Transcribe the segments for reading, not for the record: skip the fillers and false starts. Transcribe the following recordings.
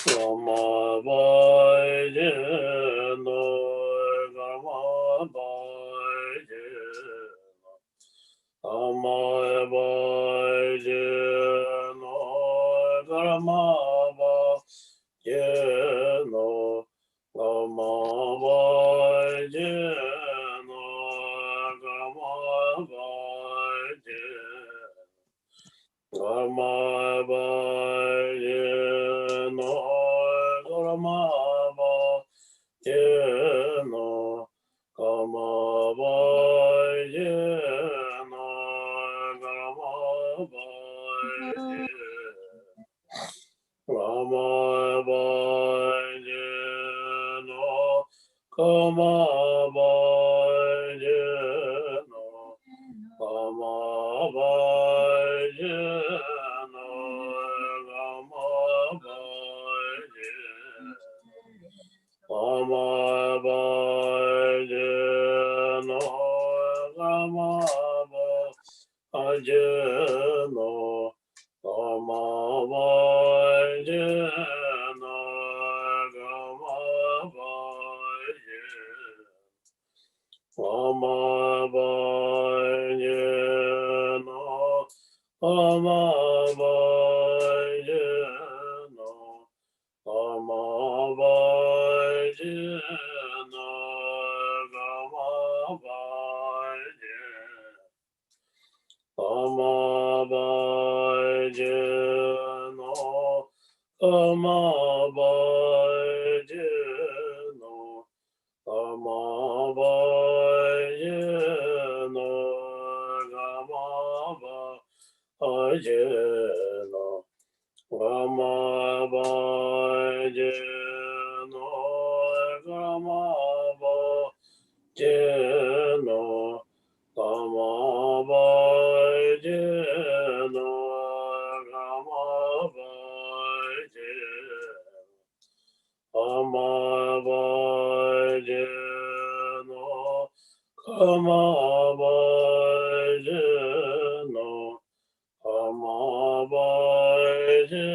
Lama Baje no Karma Baje Lama Baje no Karma Baje no Lama Baje no Karma Baje Lama Baje no Karma Baje no Karma Baje no Karma Baje Lama Baje no Karma Baje no Lama Baje no Lama Baje Lama Baje no Lama Baje no Lama Baje no Lama Baje Lama Baje no Lama Baje no Lama Baje no Lama Baje Lama Baje no Lama Baje no Lama Baje no Lama Baje no Lama Baje no Lama Baje no Lama Baje no Lama Baje Lama Baje no Lama Baje no Lama Baje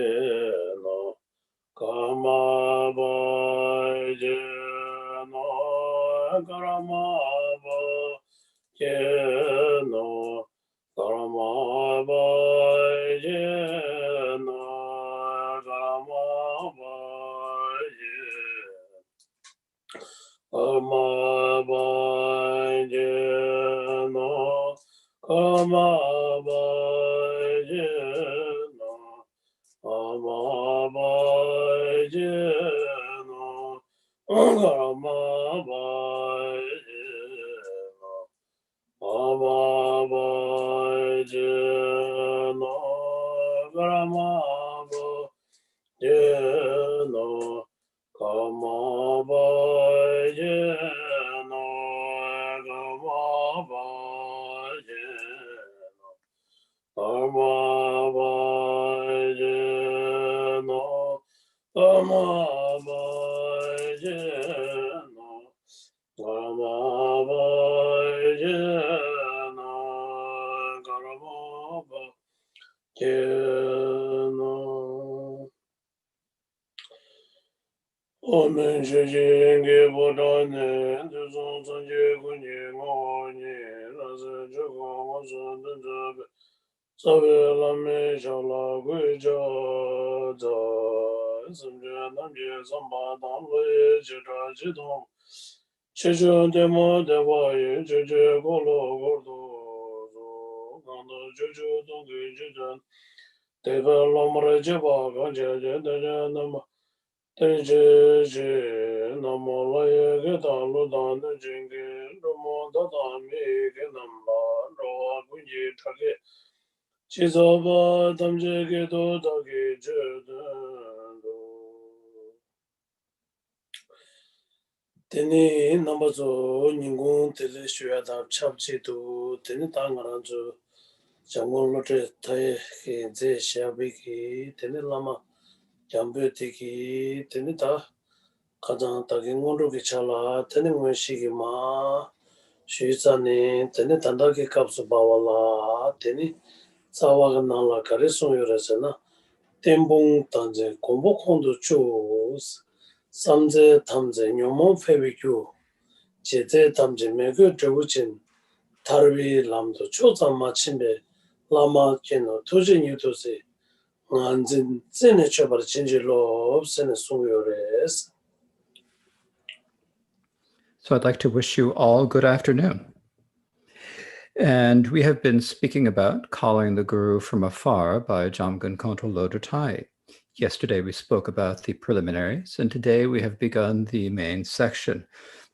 no Lama Baje no Lama Baje no Lama Baje no Lama Baje no Lama Baje Lama Baje no Lama Baje no Lama Baje no Lama Baje no Lama Baje no Lama Baje no Lama Baje no Lama Baje no Lama Baje no Lama Baje no Lama Baje no Lama Baje no Omen Cherishing Bodhane Duzon Sanje Kunye Ngoni Rasa Choko Wasan Tanzabe Sabe Lame Shala Gui Jada Samje Namje Samba Damwe Chitra Chidong Checho Demo Dewa Yin Cheche Kolo Gordo Kanda Checho Dongi Chechen Deva Lamre Cheba Kanche Cheche Nama Teje Namo Laye Geta Ludan Jingi Romo Dadami Genamba Roa Kunji Take Chizaba Damje Gedo Dagi Jedendo Teni Nambazo Ningun Tele Shuyadab Chapchidu Teni Tangaranzo Jangun Lotre Tai Ze Shabiki Teni Lama Jambutiki Tenita 가장 딱인 걸로 기차라 되는 것이기마 Shuizani, teni tandaki kapsu bawala, teni tsawaga nangla kari sonyorese Tembung tangze gombo kondo chus, samze tamze nyomon febikyu, jeze tamze megyo draguchin, tarwi lamdo choza machimbe, lama keno toje nyutose, nganzin zene chobar chinji lob sene sungyores. So I'd like to wish you all good afternoon. And we have been speaking about Calling the Guru from Afar by Jamgon Kongtrul Lodro Tai. Yesterday we spoke about the preliminaries, and today we have begun the main section.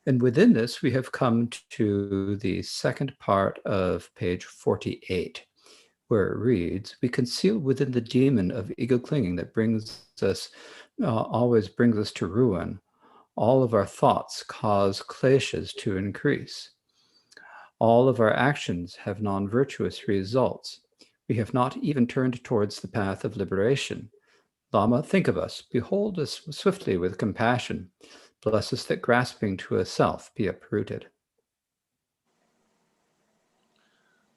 And within this, we have come to the second part of page 48, where it reads, "We conceal within the demon of ego clinging that always brings us to ruin. All of our thoughts cause kleshas to increase. All of our actions have non-virtuous results. We have not even turned towards the path of liberation. Lama, think of us. Behold us swiftly with compassion. Bless us that grasping to a self be uprooted."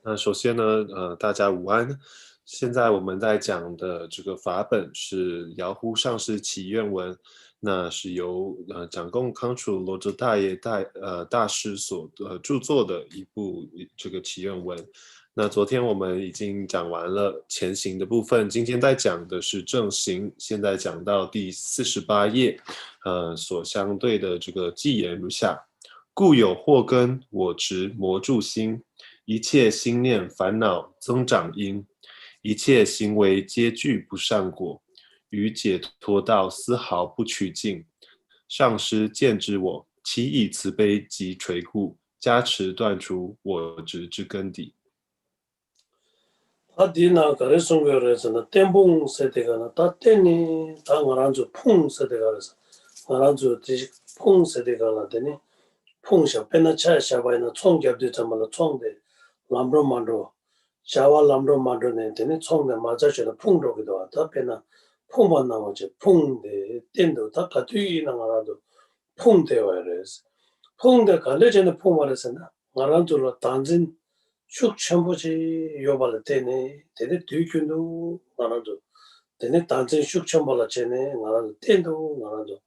那首先呢，大家午安。现在我们在讲的这个法本是《遥呼上师祈愿文》，那是由掌供康楚罗哲大爷大师所著作的一部这个祈愿文。那昨天我们已经讲完了前行的部分，今天在讲的是正行，现在讲到第48页，所相对的这个偈言如下：故有祸根，我执魔住心。一切心念烦恼增长因，一切行为皆具不善果，于解脱道丝毫不取径。上师见之我，其以慈悲及垂顾，加持断除我执之根底。Adina kare songyores tembung sedegana, ta teni ta ngaranzu pung sedegares, ngaranzu pung sedegana teni pung sha pena cha shabayna chong gyabde chamala chong de lambro mandro shawa lambro mandro ne teni chong de maja chela pung rogido ta pena pung ban namache pung de tendo ta katui na ngaranzu pung de wares pung de kale jene pung waresena ngaranzu lo tanjin shuk chambochi yobala tene 뒤균도 나라도 tene 단진 shuk chambala chene 나라도 텐도 나라도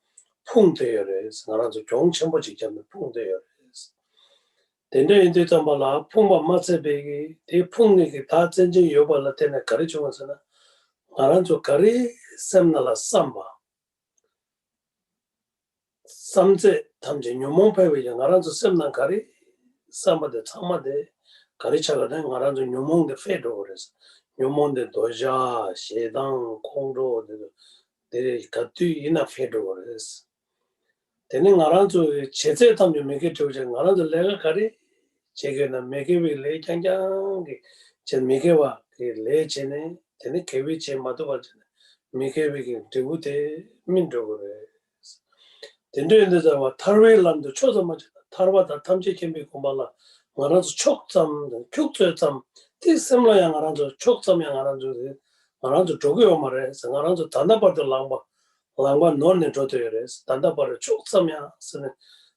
풍대열에서 나라도 경 chambochi 잡는 풍대열에서 tene 인도 tambala 풍바 마세베기 대 풍니기 다 전진 여발라 tene 가르쳐서나 나라도 가리 샘나라 삼바 삼제 탐제 뇨몽패베 나라도 샘난 가리 삼바데 참마데 가리차가는 나라도 뇨몽데 페도레스 뇨몽데 도자 시당 콩로 데 가투 이나 페도레스 되는 나라도 제제 탐제 메게 조제 나라도 내가 가리 제게는 메게비 레장장게 제 메게와 그 레제네 되는 개비 제마도 가지네 메게비 되우데 민도레스 된도인데서 타르웰람도 초점마지 타르바다 탐제 캠비 고말라 말아서 촉점 촉점 티스물량 말아서 촉점량 말아서 저거요 말해서 말아서 단답받을 랑바 논네 저도여레스 단답받을 촉점량 쓰는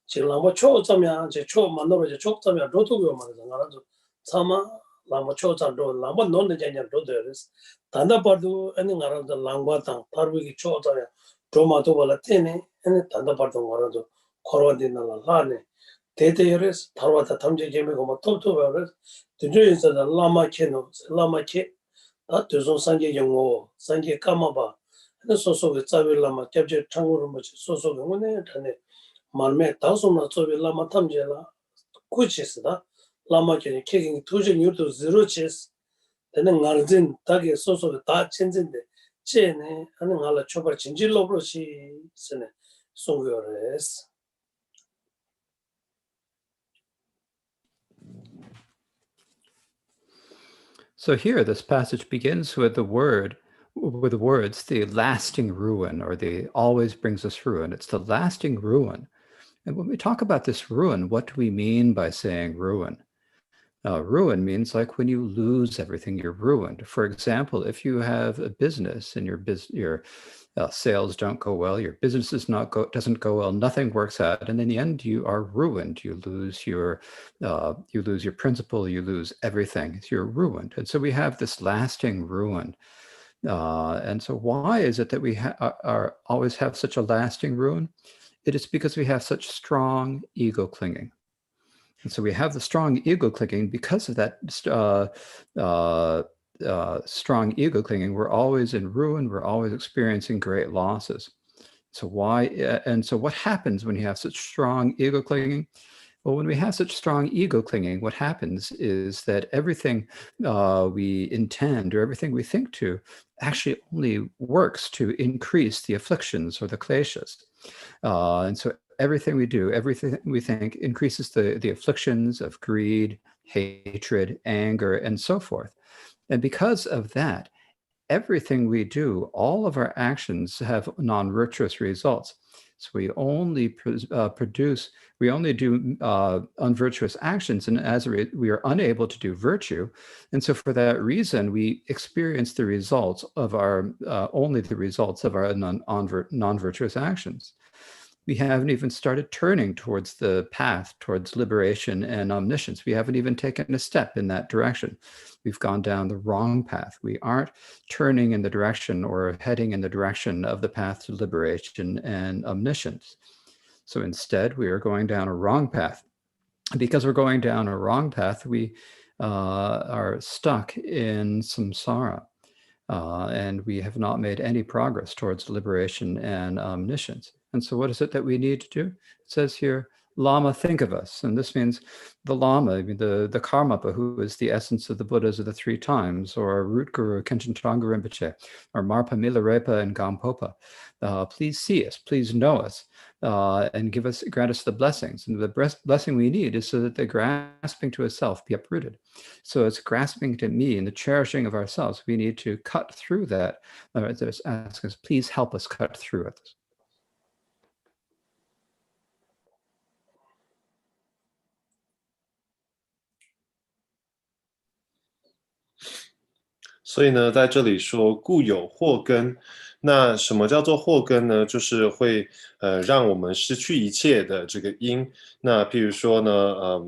지금 랑바 촉점량 초 만나서 촉점량 저도요 말해서 말아서 참아 랑바 촉점도 랑바 논네 전혀 저도여레스 단답받도 아니 말아서 랑바당 파르비기 촉점량 조마도 발테네 아니 단답받도 말아서 코로디나라 하네 대대열에서 타르와타 탐제 개미고 뭐 톱톱을 드르인서 라마 케노 라마 케 다드존 산게 영어 산게 까마바 그 소소게 짜빌라마 캡제 창으로 뭐 소소게 오네 다네 말메 다소나 쪼빌 라마 탐제라 쿠치스다 라마 케니 케긴 투제 뉴도 제로 체스 되는 나르진 다게 소소게 다 천진데 제네 하는 알라 초벌 진질로 브로시 스네 송요레스 So here, this passage begins with the words, the lasting ruin, or the always brings us ruin. It's the lasting ruin. And when we talk about this ruin, what do we mean by saying ruin? Ruin means like when you lose everything, you're ruined. For example, if you have a business and your sales don't go well, your business doesn't go well, nothing works out, and in the end you are ruined. You lose your principle, you lose everything. You're ruined. And so we have this lasting ruin. And so why is it that we always have such a lasting ruin? It is because we have such strong ego clinging. And so we have the strong ego clinging. Because of that strong ego clinging, we're always in ruin. We're always experiencing great losses. So what happens when you have such strong ego clinging? Well, when we have such strong ego clinging, what happens is that everything we intend or everything we think to actually only works to increase the afflictions or the kleshas. And so everything we do, everything we think increases the afflictions of greed, hatred, anger, and so forth. And because of that, everything we do, all of our actions have non-virtuous results. So we only we only do unvirtuous actions, and we are unable to do virtue. And so for that reason, we experience the results of our only the results of our non-virtuous actions. We haven't even started turning towards the path towards liberation and omniscience. We haven't even taken a step in that direction. We've gone down the wrong path. We aren't turning in the direction or heading in the direction of the path to liberation and omniscience. So instead, we are going down a wrong path. Because we're going down a wrong path, we are stuck in samsara. And we have not made any progress towards liberation and omniscience. And so what is it that we need to do? It says here, Lama, think of us. And this means the Lama, the Karmapa, who is the essence of the Buddhas of the three times, or Root Guru, Khenchen Tongpa Rinpoche, or Marpa Milarepa and Gampopa. Please see us, please know us, and grant us the blessings. And the blessing we need is so that the grasping to a self be uprooted. So it's grasping to me and the cherishing of ourselves. We need to cut through that. Ask us, please help us cut through it. 所以呢，在这里说故有祸根，那什么叫做祸根呢？就是会让我们失去一切的这个因。那譬如说呢，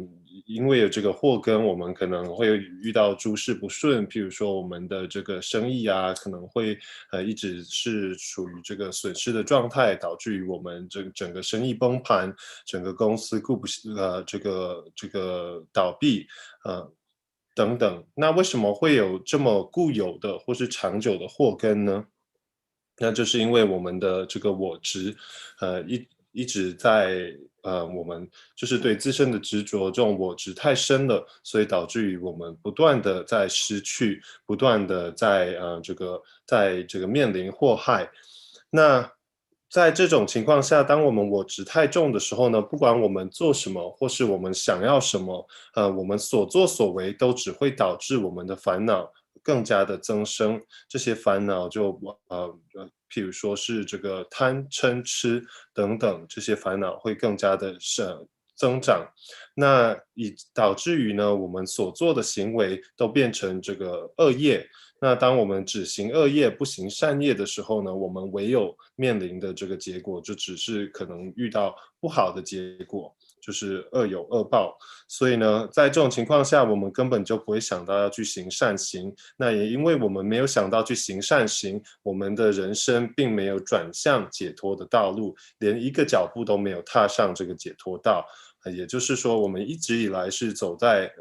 因为有这个祸根，我们可能会遇到诸事不顺，譬如说我们的这个生意啊，可能会一直是处于这个损失的状态，导致于我们这个整个生意崩盘，整个公司这个倒闭，等等。那为什么会有这么固有的或是长久的祸根呢？那就是因为我们的这个我执，一直在我们就是对自身的执着，这种我执太深了，所以导致于我们不断的在失去，不断的在这个面临祸害。那在这种情况下，当我们我执太重的时候呢，不管我们做什么，或是我们想要什么，我们所作所为都只会导致我们的烦恼更加的增生。这些烦恼就譬如说是这个贪嗔痴等等，这些烦恼会更加的增长。那导致于呢，我们所做的行为都变成这个恶业。那当我们只行恶业不行善业的时候呢，我们唯有面临的这个结果就只是可能遇到不好的结果，就是恶有恶报。所以呢，在这种情况下，我们根本就不会想到要去行善行。那也因为我们没有想到去行善行，我们的人生并没有转向解脱的道路，连一个脚步都没有踏上这个解脱道。也就是说，我们一直以来是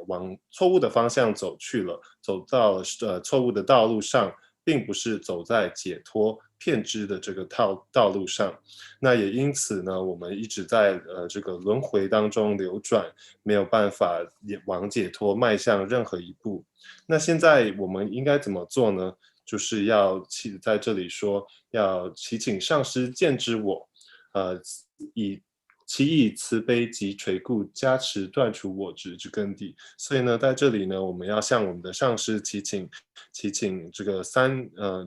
往错误的方向走去了，走到了错误的道路上，并不是走在解脱遍知的这个道路上。那也因此呢，我们一直在这个轮回当中流转，没有办法往解脱迈向任何一步。那现在我们应该怎么做呢？就是在这里说，要祈请上师见知我，其以慈悲及垂顾加持断除我执之根蒂。所以呢，在这里呢，我们要向我们的上师祈请这个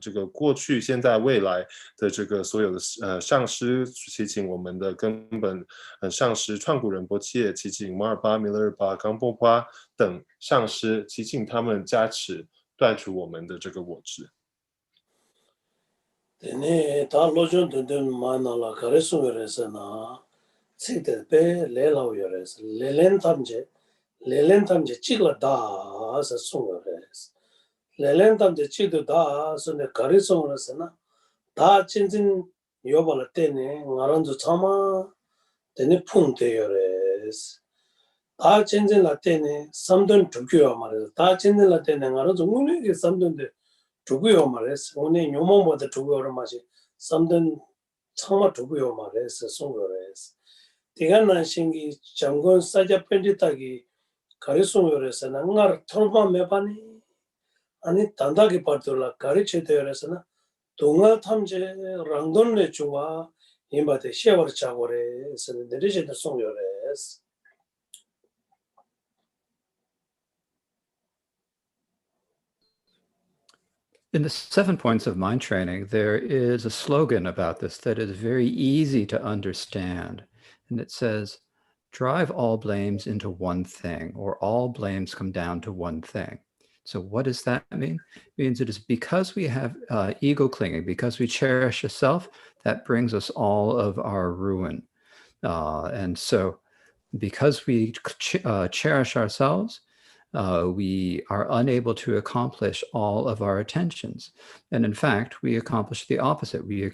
这个过去、现在、未来的这个所有的上师，祈请我们的根本上师创古仁波切，祈请摩尔巴、米勒尔巴、冈波巴等上师，祈请他们加持断除我们的这个我执。Tene ta lojon tundun mana la karesu yorese na tsikde pe le lao yorese. Lelen tamje chikla da sa sung yorese. Lelen tamje chikdo da sunde karesu yorese na da chinzin yobala tene ngaranzu chama tene pungte yorese. Da chinzin la tene samdun tukyo marese. Da chinzin la tene ngaranzu unege samdun 두고요 말했어. 오늘 요mom보다 두고요 말이 삼든 참아 두고요 말했어. 송거래서. 디간난 신기 장군 사자 펜디타기 가르송요래서 나가 털바 매바니 아니 단다기 빠들라 가르치되어서나 동아 탐제 랑돈네 중화 임바데 시아버 차고래서 내리제도 송요래서. In the 7 points of mind training, there is a slogan about this that is very easy to understand. And it says, drive all blames into one thing, or all blames come down to one thing. So what does that mean? It means it is because we have ego clinging, because we cherish a self, that brings us all of our ruin. And so because we cherish ourselves, we are unable to accomplish all of our intentions. And in fact, we accomplish the opposite. We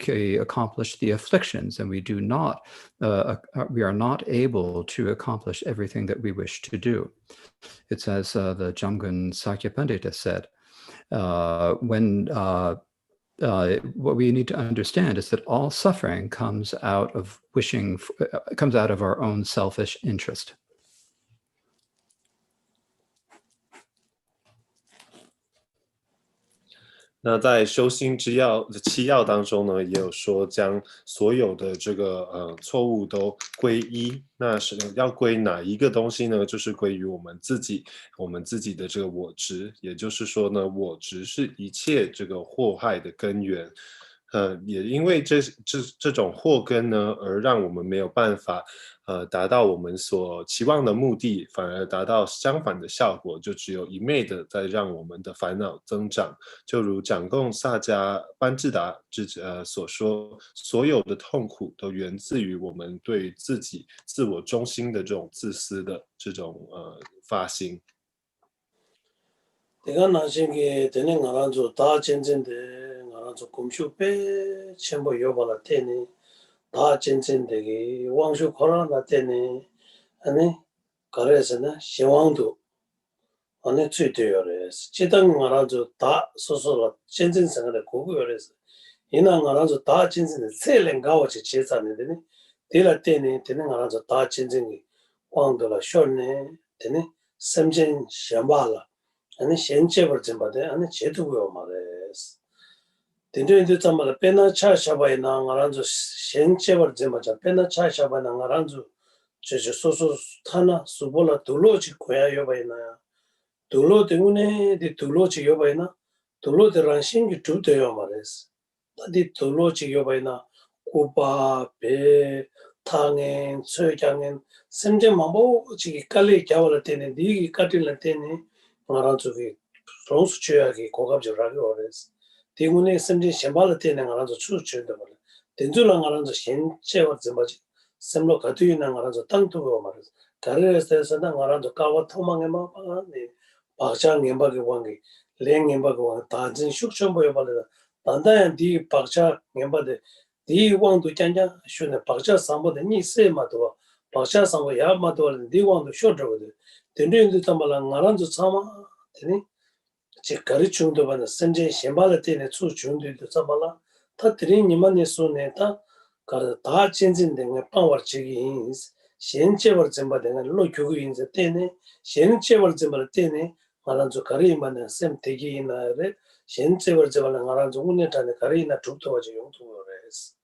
accomplish the afflictions, and we are not able to accomplish everything that we wish to do. It's as the Jamgon Sakya Pandita said, what we need to understand is that all suffering comes out of our own selfish interest. 那在修心之7要当中呢，也有说将所有的这个错误都归一。那是要归哪一个东西呢？就是归于我们自己的这个我执。也就是说呢，我执是一切这个祸害的根源。也因为这种祸根呢，而让我们没有办法达到我们所期望的目的，反而达到相反的效果，就只有一昧的在让我们的烦恼增长。就如讲供萨迦班智达所说，所有的痛苦都源自于我们对于自己自我中心的这种自私的这种发心。 내가 나중에 되는 거라서 다 전전데 나라서 공쇼배 첨부 요발아 때니 다 전전되게 왕쇼 코로나 때니 아니 가래서는 시왕도 안에 취되어래서 지당 나라서 다 소소로 전전생활에 고고요래서 이나 나라서 다 전전에 세련 가워지 제산이더니 데라 때니 되는 나라서 다 전전이 왕도라 쇼네 되니 삼전 샴발라 아니 현재벌 좀 받아 아니 제도고요 말레스 딘딘도 참말 페나 차샤바이나 나란조 현재벌 좀 받아 페나 차샤바이나 나란조 저저 소소 타나 수볼라 둘로지 고야요 바이나 둘로 때문에 디 둘로지 요바이나 둘로들한 신기 두대요 말레스 다디 둘로지 요바이나 고바 배 탕엔 최장엔 semje mambo chigi kali kyawala tene digi katila tene ngaranzu ki ronsu chuyagi kogabjo ragi ores tingune semje shambala tene ngaranzu chu chuyenda mara tenzula ngaranzu shenche war zimbaji semlo katuyina ngaranzu tangtugo mares karires na ngaranzu kawa thomange ma ne bakcha ngemba ge wangi leng ngemba ge wang tajin shukchombo yobale dandayan di bakcha ngemba de di wangdu janja shune bakcha sambo de ni se ma do bakcha sambo ya ma do di wangdu shodo de tendendu tambala ngaranzu sama teni che kari chungdo bana semje shembala tene chu chungdo de tambala ta tiri nimane so ne ta kar ta chenjin de nge pawar chigi ins shenche war zemba de lo gyugu ins tene shenche war zemba tene ngaranzu kari imane sem tegi ina re shenche war zemba ngaranzu une tane kari ina chukto waje yongtu res.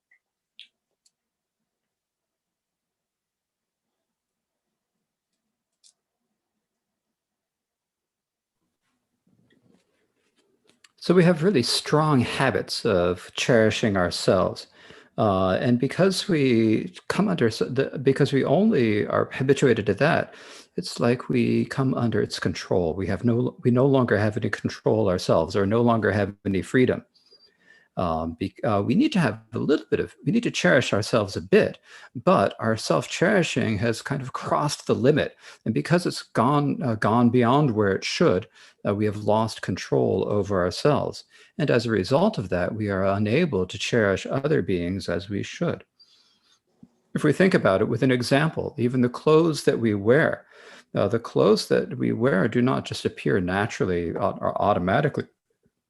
So we have really strong habits of cherishing ourselves. And because we only are habituated to that, it's like we come under its control. We no longer have any control ourselves, or no longer have any freedom. We need to have a little bit of, we need to cherish ourselves a bit, but our self-cherishing has kind of crossed the limit. And because it's gone beyond where it should, we have lost control over ourselves. And as a result of that, we are unable to cherish other beings as we should. If we think about it with an example, even the clothes that we wear, the clothes that we wear do not just appear naturally or automatically.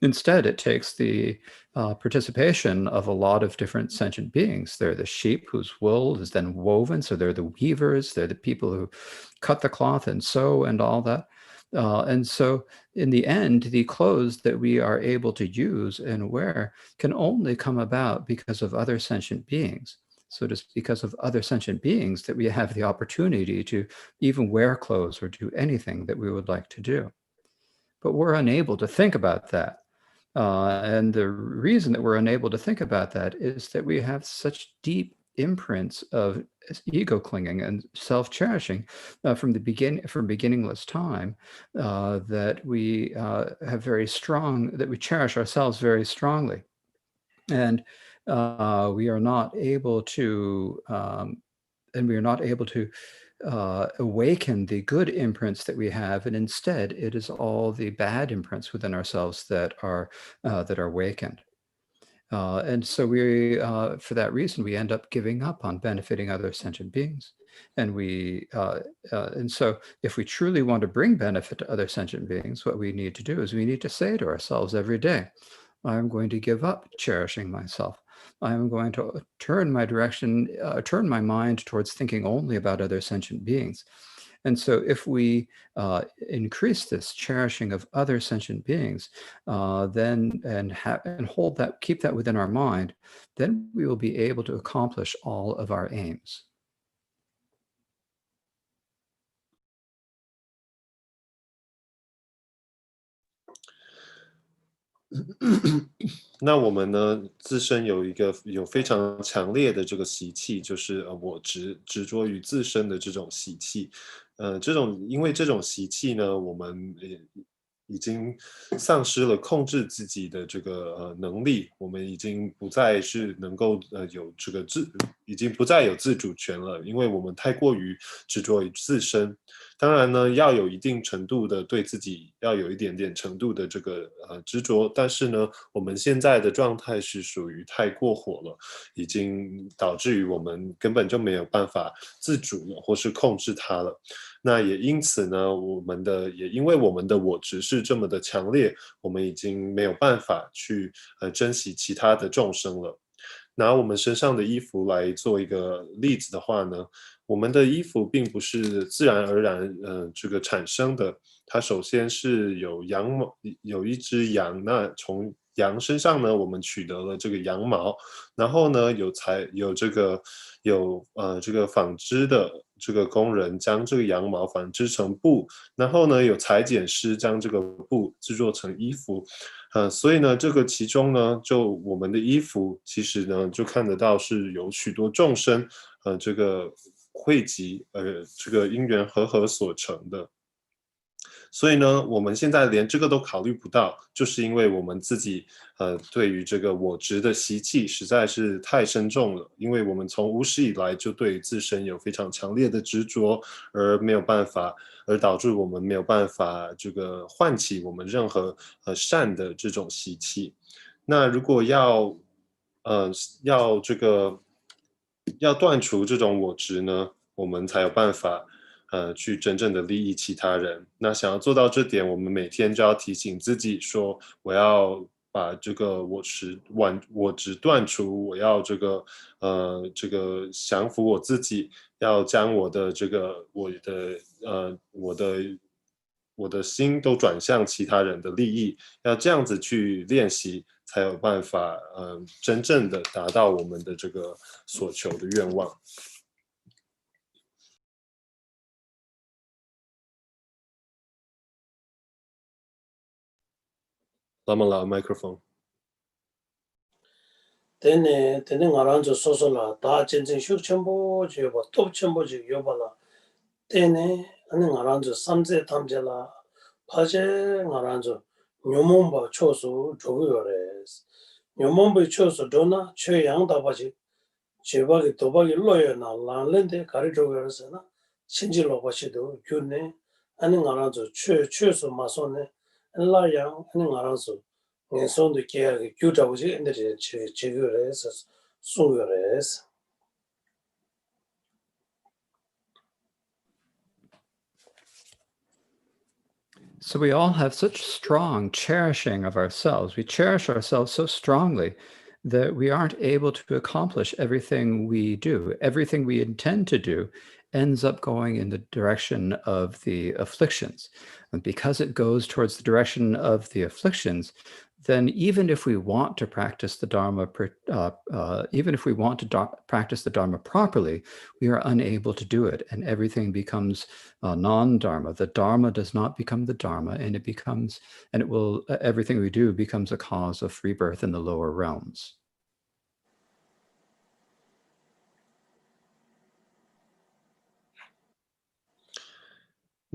Instead, it takes the participation of a lot of different sentient beings. They're the sheep whose wool is then woven, so they're the weavers, they're the people who cut the cloth and sew and all that. And so in the end, the clothes that we are able to use and wear can only come about because of other sentient beings. So it is because of other sentient beings that we have the opportunity to even wear clothes or do anything that we would like to do. But we're unable to think about that. And the reason that we're unable to think about that is that we have such deep imprints of ego clinging and self-cherishing from beginningless time that we have very strong, that we cherish ourselves very strongly. And we are not able to awaken the good imprints that we have, and instead it is all the bad imprints within ourselves that are awakened. And so for that reason, we end up giving up on benefiting other sentient beings. And so if we truly want to bring benefit to other sentient beings, what we need to do is we need to say to ourselves every day, I'm going to give up cherishing myself. I'm going to turn my mind towards thinking only about other sentient beings. And so if we increase this cherishing of other sentient beings, then keep that within our mind, then we will be able to accomplish all of our aims.那我们呢，自身有非常强烈的这个习气，就是我执着于自身的这种习气，因为这种习气呢，我们已经丧失了控制自己的这个能力，我们已经不再是能够已经不再有自主权了，因为我们太过于执着于自身。当然呢，要有一定程度的对自己要有一点点程度的这个执着，但是呢，我们现在的状态是属于太过火了，已经导致于我们根本就没有办法自主了，或是控制它了。那也因此呢，也因为我们的我执是这么的强烈，我们已经没有办法去珍惜其他的众生了。拿我们身上的衣服来做一个例子的话呢，我们的衣服并不是自然而然这个产生的，它首先是有一只羊，那从羊身上呢，我们取得了这个羊毛，然后呢有这个纺织的这个工人将这个羊毛纺织成布，然后呢有裁剪师将这个布制作成衣服。所以呢，这个其中呢，就我们的衣服，其实呢，就看得到是有许多众生，这个汇集，这个因缘和合所成的。所以呢，我们现在连这个都考虑不到，就是因为我们自己对于这个我执的习气实在是太深重了，因为我们从无始以来就对自身有非常强烈的执着，而导致我们没有办法这个唤起我们任何善的这种习气。那如果要断除这种我执呢，我们才有办法去真正的利益其他人。那想要做到这点，我们每天就要提醒自己说，我要把这个我执断除，我要这个降服我自己，要将我的我的心都转向其他人的利益，要这样子去练习，才有办法真正的达到我们的这个所求的愿望。Lama la microphone. Tene ngaranzo sosola da jensen shuk chenpo yoba, top chenpo yoba la. Tene ngaranzo samze tamjela, paje ngaranzo nyomomba chosu jogu yores. 요몽배 쳐서 도나 최양다바지 제박이 도박이 로여나 란렌데 가리조거서나 신질로 바시도 균네 아니 알아서 최서 마소네 라양 아니 알아서 손도 계약이 규자고지 엔데 제거해서 송거래서 So we all have such strong cherishing of ourselves. We cherish ourselves so strongly that we aren't able to accomplish everything we do. Everything we intend to do ends up going in the direction of the afflictions. And because it goes towards the direction of the afflictions, then even if we want to practice the Dharma, practice the Dharma properly, we are unable to do it, and everything becomes non-Dharma. The Dharma does not become the Dharma, and everything we do becomes a cause of rebirth in the lower realms.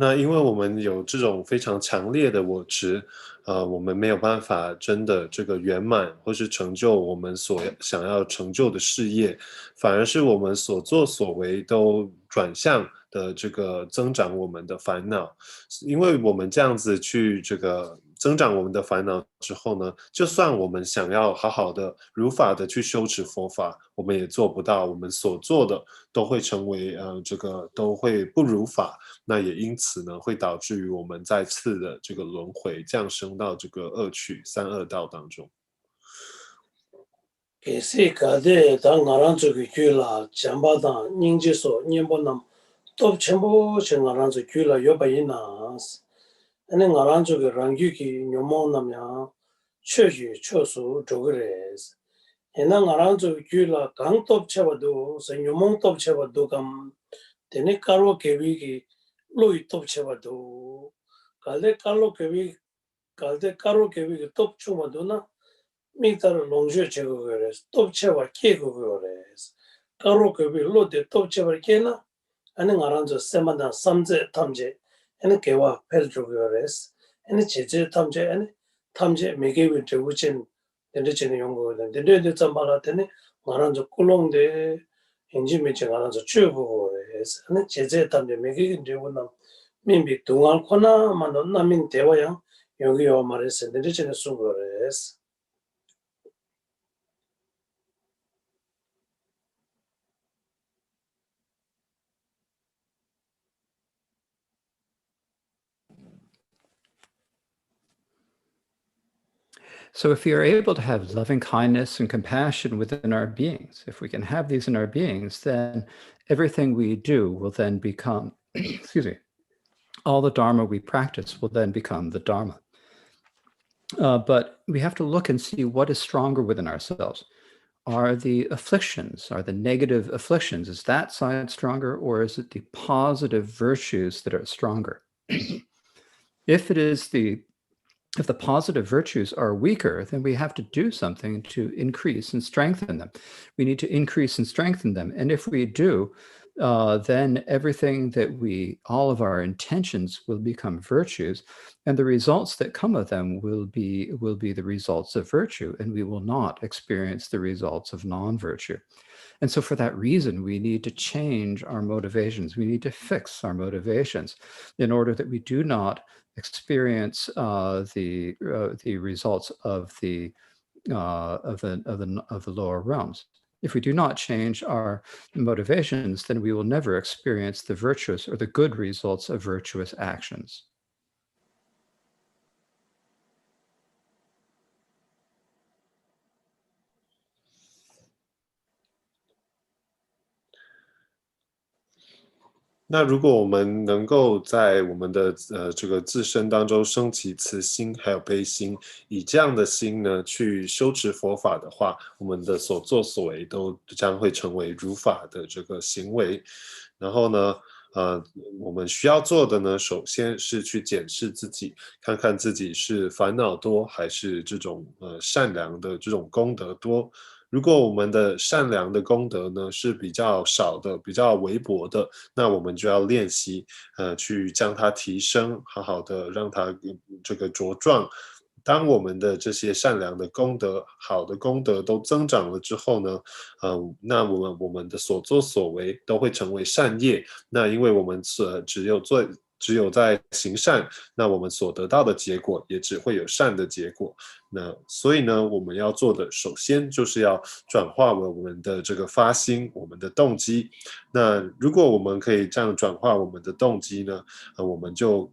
那因为我们有这种非常强烈的我执，我们没有办法真的这个圆满或是成就我们所想要成就的事业，反而是我们所作所为都转向的这个增长我们的烦恼。因为我们这样子去这个增长我们的烦恼之后呢，就算我们想要好好的如法的去修持佛法，我们也做不到，我们所做的都会成为这个都会不如法，那也因此呢会导致于我们再次的这个轮回降生到这个恶趣三恶道当中。给谁搞的当我让这个剧了，讲吧当人家说人不能都全部是我让这剧了，要不然呢？那我让这个让剧去牛毛那么样，确实这个人是。那我让这个剧了，刚都吃不到，是牛毛都吃不到咁，但你假如给个路都吃不到，搞的假如给个都吃不到呢？미터를 롱주 제거 그래서 톱체와 깨고 그래서 가로 급이 로데 톱체와 깨나 아니 알아서 세만다 삼제 탐제 아니 개와 펠주 그래서 아니 제제 탐제 아니 탐제 매개위 되우진 된대지는 연구거든 된대도 좀 말하더니 알아서 꿀롱데 인지 매체 알아서 주고 그래서 아니 제제 탐제 매개위 되우나 민비 동안 코나만 남민 대화양 여기요 말해서 된대지는 순 그래서 So if we are able to have loving kindness and compassion within our beings, if we can have these in our beings, then everything we do will then become, excuse me, all the Dharma we practice will then become the Dharma. But we have to look and see what is stronger within ourselves. Are the afflictions, are the negative afflictions, is that side stronger, or is it the positive virtues that are stronger? If the positive virtues are weaker, then we have to do something to increase and strengthen them. We need to increase and strengthen them. And if we do, then everything all of our intentions will become virtues, and the results that come of them will be the results of virtue, and we will not experience the results of non-virtue. And so for that reason, we need to change our motivations. We need to fix our motivations in order that we do not experience the results of the lower realms. If we do not change our motivations, then we will never experience the virtuous or the good results of virtuous actions.那如果我们能够在我们的这个自身当中升起慈心还有悲心，以这样的心呢去修持佛法的话，我们的所作所为都将会成为如法的这个行为。然后呢，我们需要做的呢，首先是去检视自己，看看自己是烦恼多还是这种善良的这种功德多。如果我们的善良的功德呢是比较少的、比较微薄的，那我们就要练习，去将它提升，好好的让它这个茁壮。当我们的这些善良的功德、好的功德都增长了之后呢，那我们的所作所为都会成为善业。那因为我们只有在行善，那我们所得到的结果也只会有善的结果。那所以呢，我们要做的首先就是要转化我们的这个发心，我们的动机。那如果我们可以这样转化我们的动机呢，我们就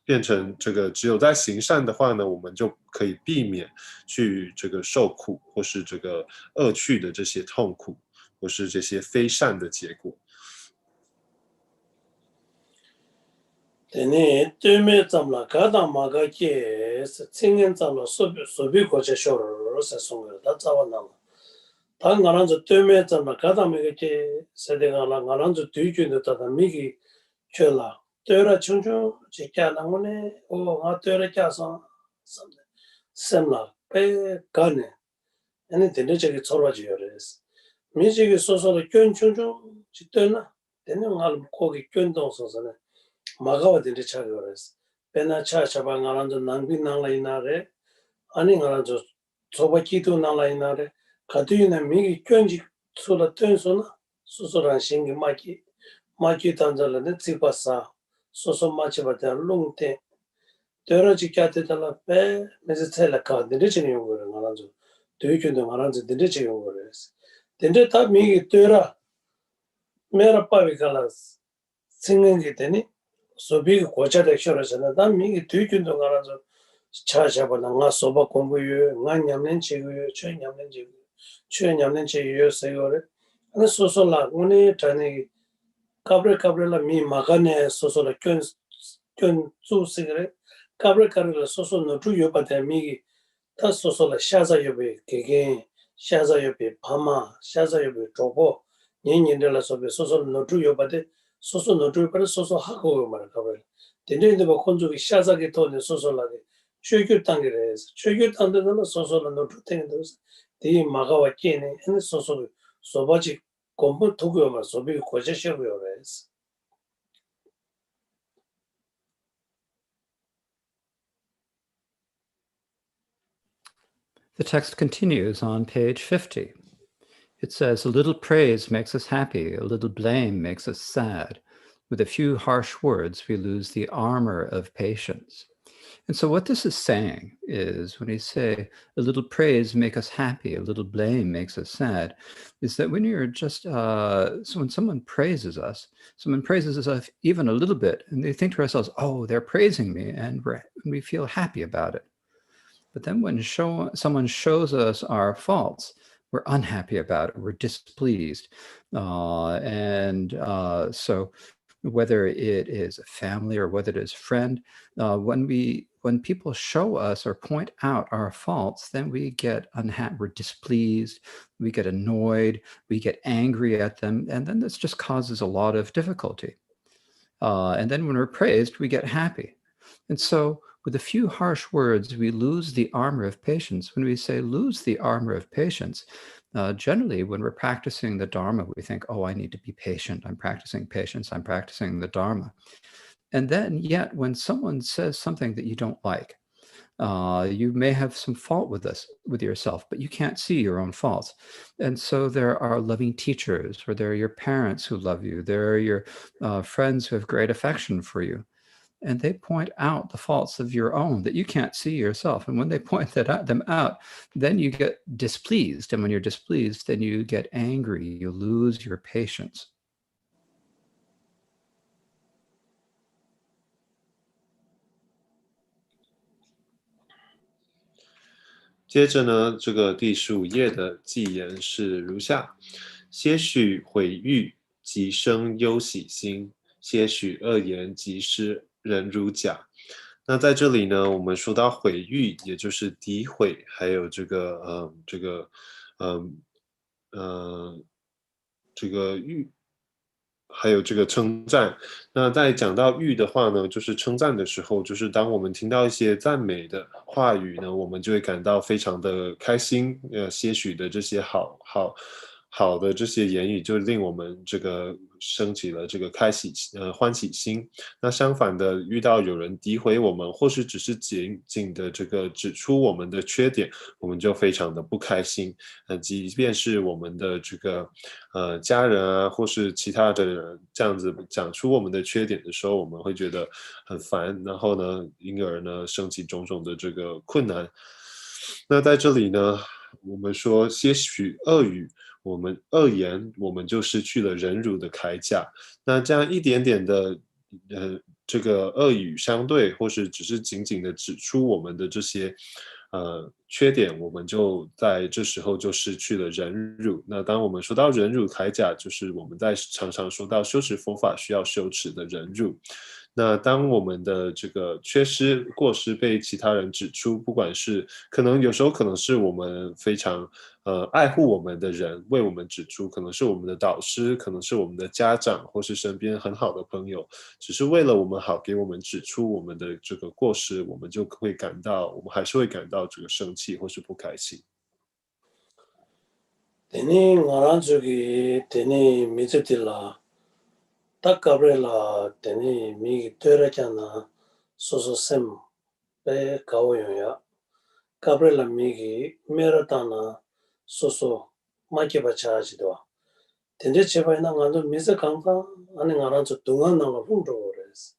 变成这个只有在行善的话呢，我们就可以避免去这个受苦，或是这个恶趣的这些痛苦，或是这些非善的结果。되네 때문에 잠라 가다 마가게 생년 잠라 소비 고체 쇼로서 송을 다 잡았나 당가란저 때문에 잠라 가다 메게 세대가라 가란저 뒤준데 다다 미기 쳐라 때라 충충 지켜나오네 오가 때라 짜서 셈라 배 가네 아니 되네 저기 처러지요레스 미지기 소소의 견충충 짓되나 되는 알 거기 견동서서네 마가와 딘데 차거레스 베나 차차바 나란도 남비 나라이나레 아니 나란도 소바키도 나라이나레 가두이나 미기 쩐지 소라 뜬소나 소소란 신기 마키 단절레네 찌바사 소소 마치바다 롱테 데러지 캬테달라 베 메세텔라카 딘데 치니 요거레 나란도 되게도 나란도 딘데 치 요거레스 딘데 다 미기 데라 메라 파비칼라스 생각이 되니 소비 고차대 쇼라서는 난 미기 뒤균도 가라서 차샤바나 나 소바 공부요 나 냠는 지구요 최 냠는 지구 최 냠는 지구요 세요레 안 소소라 오늘 전에 카브레라 미 마가네 소소라 쩐 주스그레 카브레카르라 소소 노투요 바데 미기 타 소소라 샤자요베 게게 샤자요베 파마 샤자요베 조보 년년들라 소베 소소 노투요 바데 소소 노트를 소소 하고 말하고 된데인데 뭐 콘족이 샤자게 돈에 소소라게 최교 단계에서 최교 단계는 소소는 노트 땡들어서 이 마가와 끼네 한 소소 소바지 공부 도구요 말 소비 고제셔고요 그래서 The text continues on page 50. It says, a little praise makes us happy, a little blame makes us sad. With a few harsh words, we lose the armor of patience. And so what this is saying is, when he say, a little praise makes us happy, a little blame makes us sad, is that when you're just, so when someone praises us even a little bit, and they think to ourselves, oh, they're praising me, and we feel happy about it. But then when someone shows us our faults, we're unhappy about it, we're displeased. So whether it is a family or whether it is a friend, when people show us or point out our faults, then we get unhappy, we're displeased, we get annoyed, we get angry at them, and then this just causes a lot of difficulty. And then when we're praised, we get happy. And so with a few harsh words, we lose the armor of patience. When we say lose the armor of patience, generally when we're practicing the Dharma, we think, oh, I need to be patient. I'm practicing patience. I'm practicing the Dharma. And then yet when someone says something that you don't like, you may have some fault with yourself, but you can't see your own faults. And so there are loving teachers, or there are your parents who love you. There are your friends who have great affection for you. And they point out the faults of your own that you can't see yourself. And when they point them out, then you get displeased. And when you're displeased, then you get angry. You lose your patience. 接着呢，这个第15页的偈言是如下：些许毁誉，即生忧喜心；些许恶言，即失人如假。那在这里呢，我们说到毁誉，也就是诋毁，还有这个誉。还有这个称赞。那在讲到誉的话呢，就是称赞的时候，就是当我们听到一些赞美的话语呢，我们就会感到非常的开心，些许的这些好的这些言语就令我们这个升起了这个欢喜心。那相反的，遇到有人诋毁我们，或是只是仅仅的这个指出我们的缺点，我们就非常的不开心。即便是我们的这个家人啊，或是其他的人这样子讲出我们的缺点的时候，我们会觉得很烦，然后呢，因而呢升起种种的这个困难。那在这里呢，我们说些许恶言，我们就失去了忍辱的铠甲。那这样一点点的，这个恶语相对，或是只是仅仅的指出我们的这些，缺点，我们就在这时候就失去了忍辱。那当我们说到忍辱铠甲，就是我们在常常说到修持佛法需要修持的忍辱。那当我们的这个缺失、过失被其他人指出，不管是有时候可能是我们非常爱护我们的人为我们指出，可能是我们的导师，可能是我们的家长，或是身边很好的朋友，只是为了我们好给我们指出我们的这个过失，我们还是会感到这个生气或是不开心。Teni ngaran tsuki teni mizitila ta kabrela teni migi tera kyana soso sem pe kawo yonya kabrela migi meratana soso makeba chajidwa tende cheba ina ngando mize kanga ane ngaran tsu dungan nangla fungto ores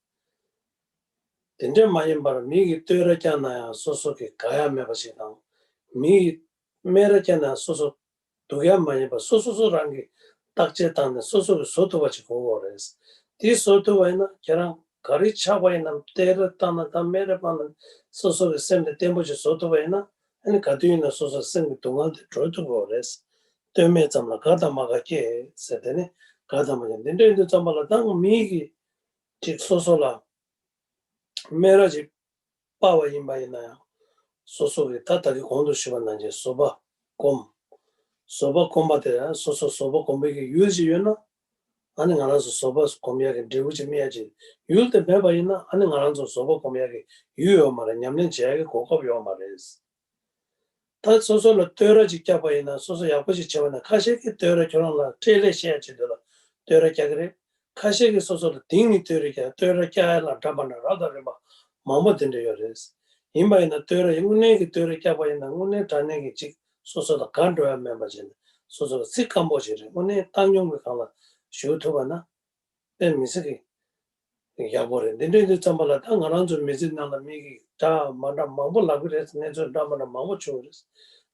tende mayembara migi tera kyana ya soso ki kaya meba shidang migi mera kyana soso duya mayembara soso rangi takche tanda soso soto bachi kogo ores Di soto waina, kera kari cha waina, tere tana, ta mere pana, soso ke semde tempoche soto waina, ane katuyina soso semde tungal de troto go res. Teme zamla kata maga ke, setene, kata maga. Dende zambala tanga migi, chik soso la, mera chi pawa imba ina ya, soso ke tata ki kondo shiba nanje, soba kom. Soba komba tere, soso soba komba ki yuji yuna, 아니 알아서 소바 코미야게 데우지 미야지 유일때 배바이나 아니 알아서 소바 코미야게 유요 말에 냠는 제게 고급요 말에스 다 소소로 떠러 지켜 바이나 소소 야고지 채워나 카셰게 떠러 결혼라 텔레시야지더라 떠러 캬그레 카셰게 소소로 딩이 떠러 캬라 담바나 라다레마 마모든데 요레스 임바이나 떠러 용네게 떠러 캬바이나 용네 다네게 지 소소도 간도야 멤버진 소소 시캄보지레 오네 땅용을 가라 슈토바나 된 미스기 야보레 닌데도 참발라 당가란 좀 미진나라 미기 다 마다 마불라 그래서 내저 다마나 마고 추르스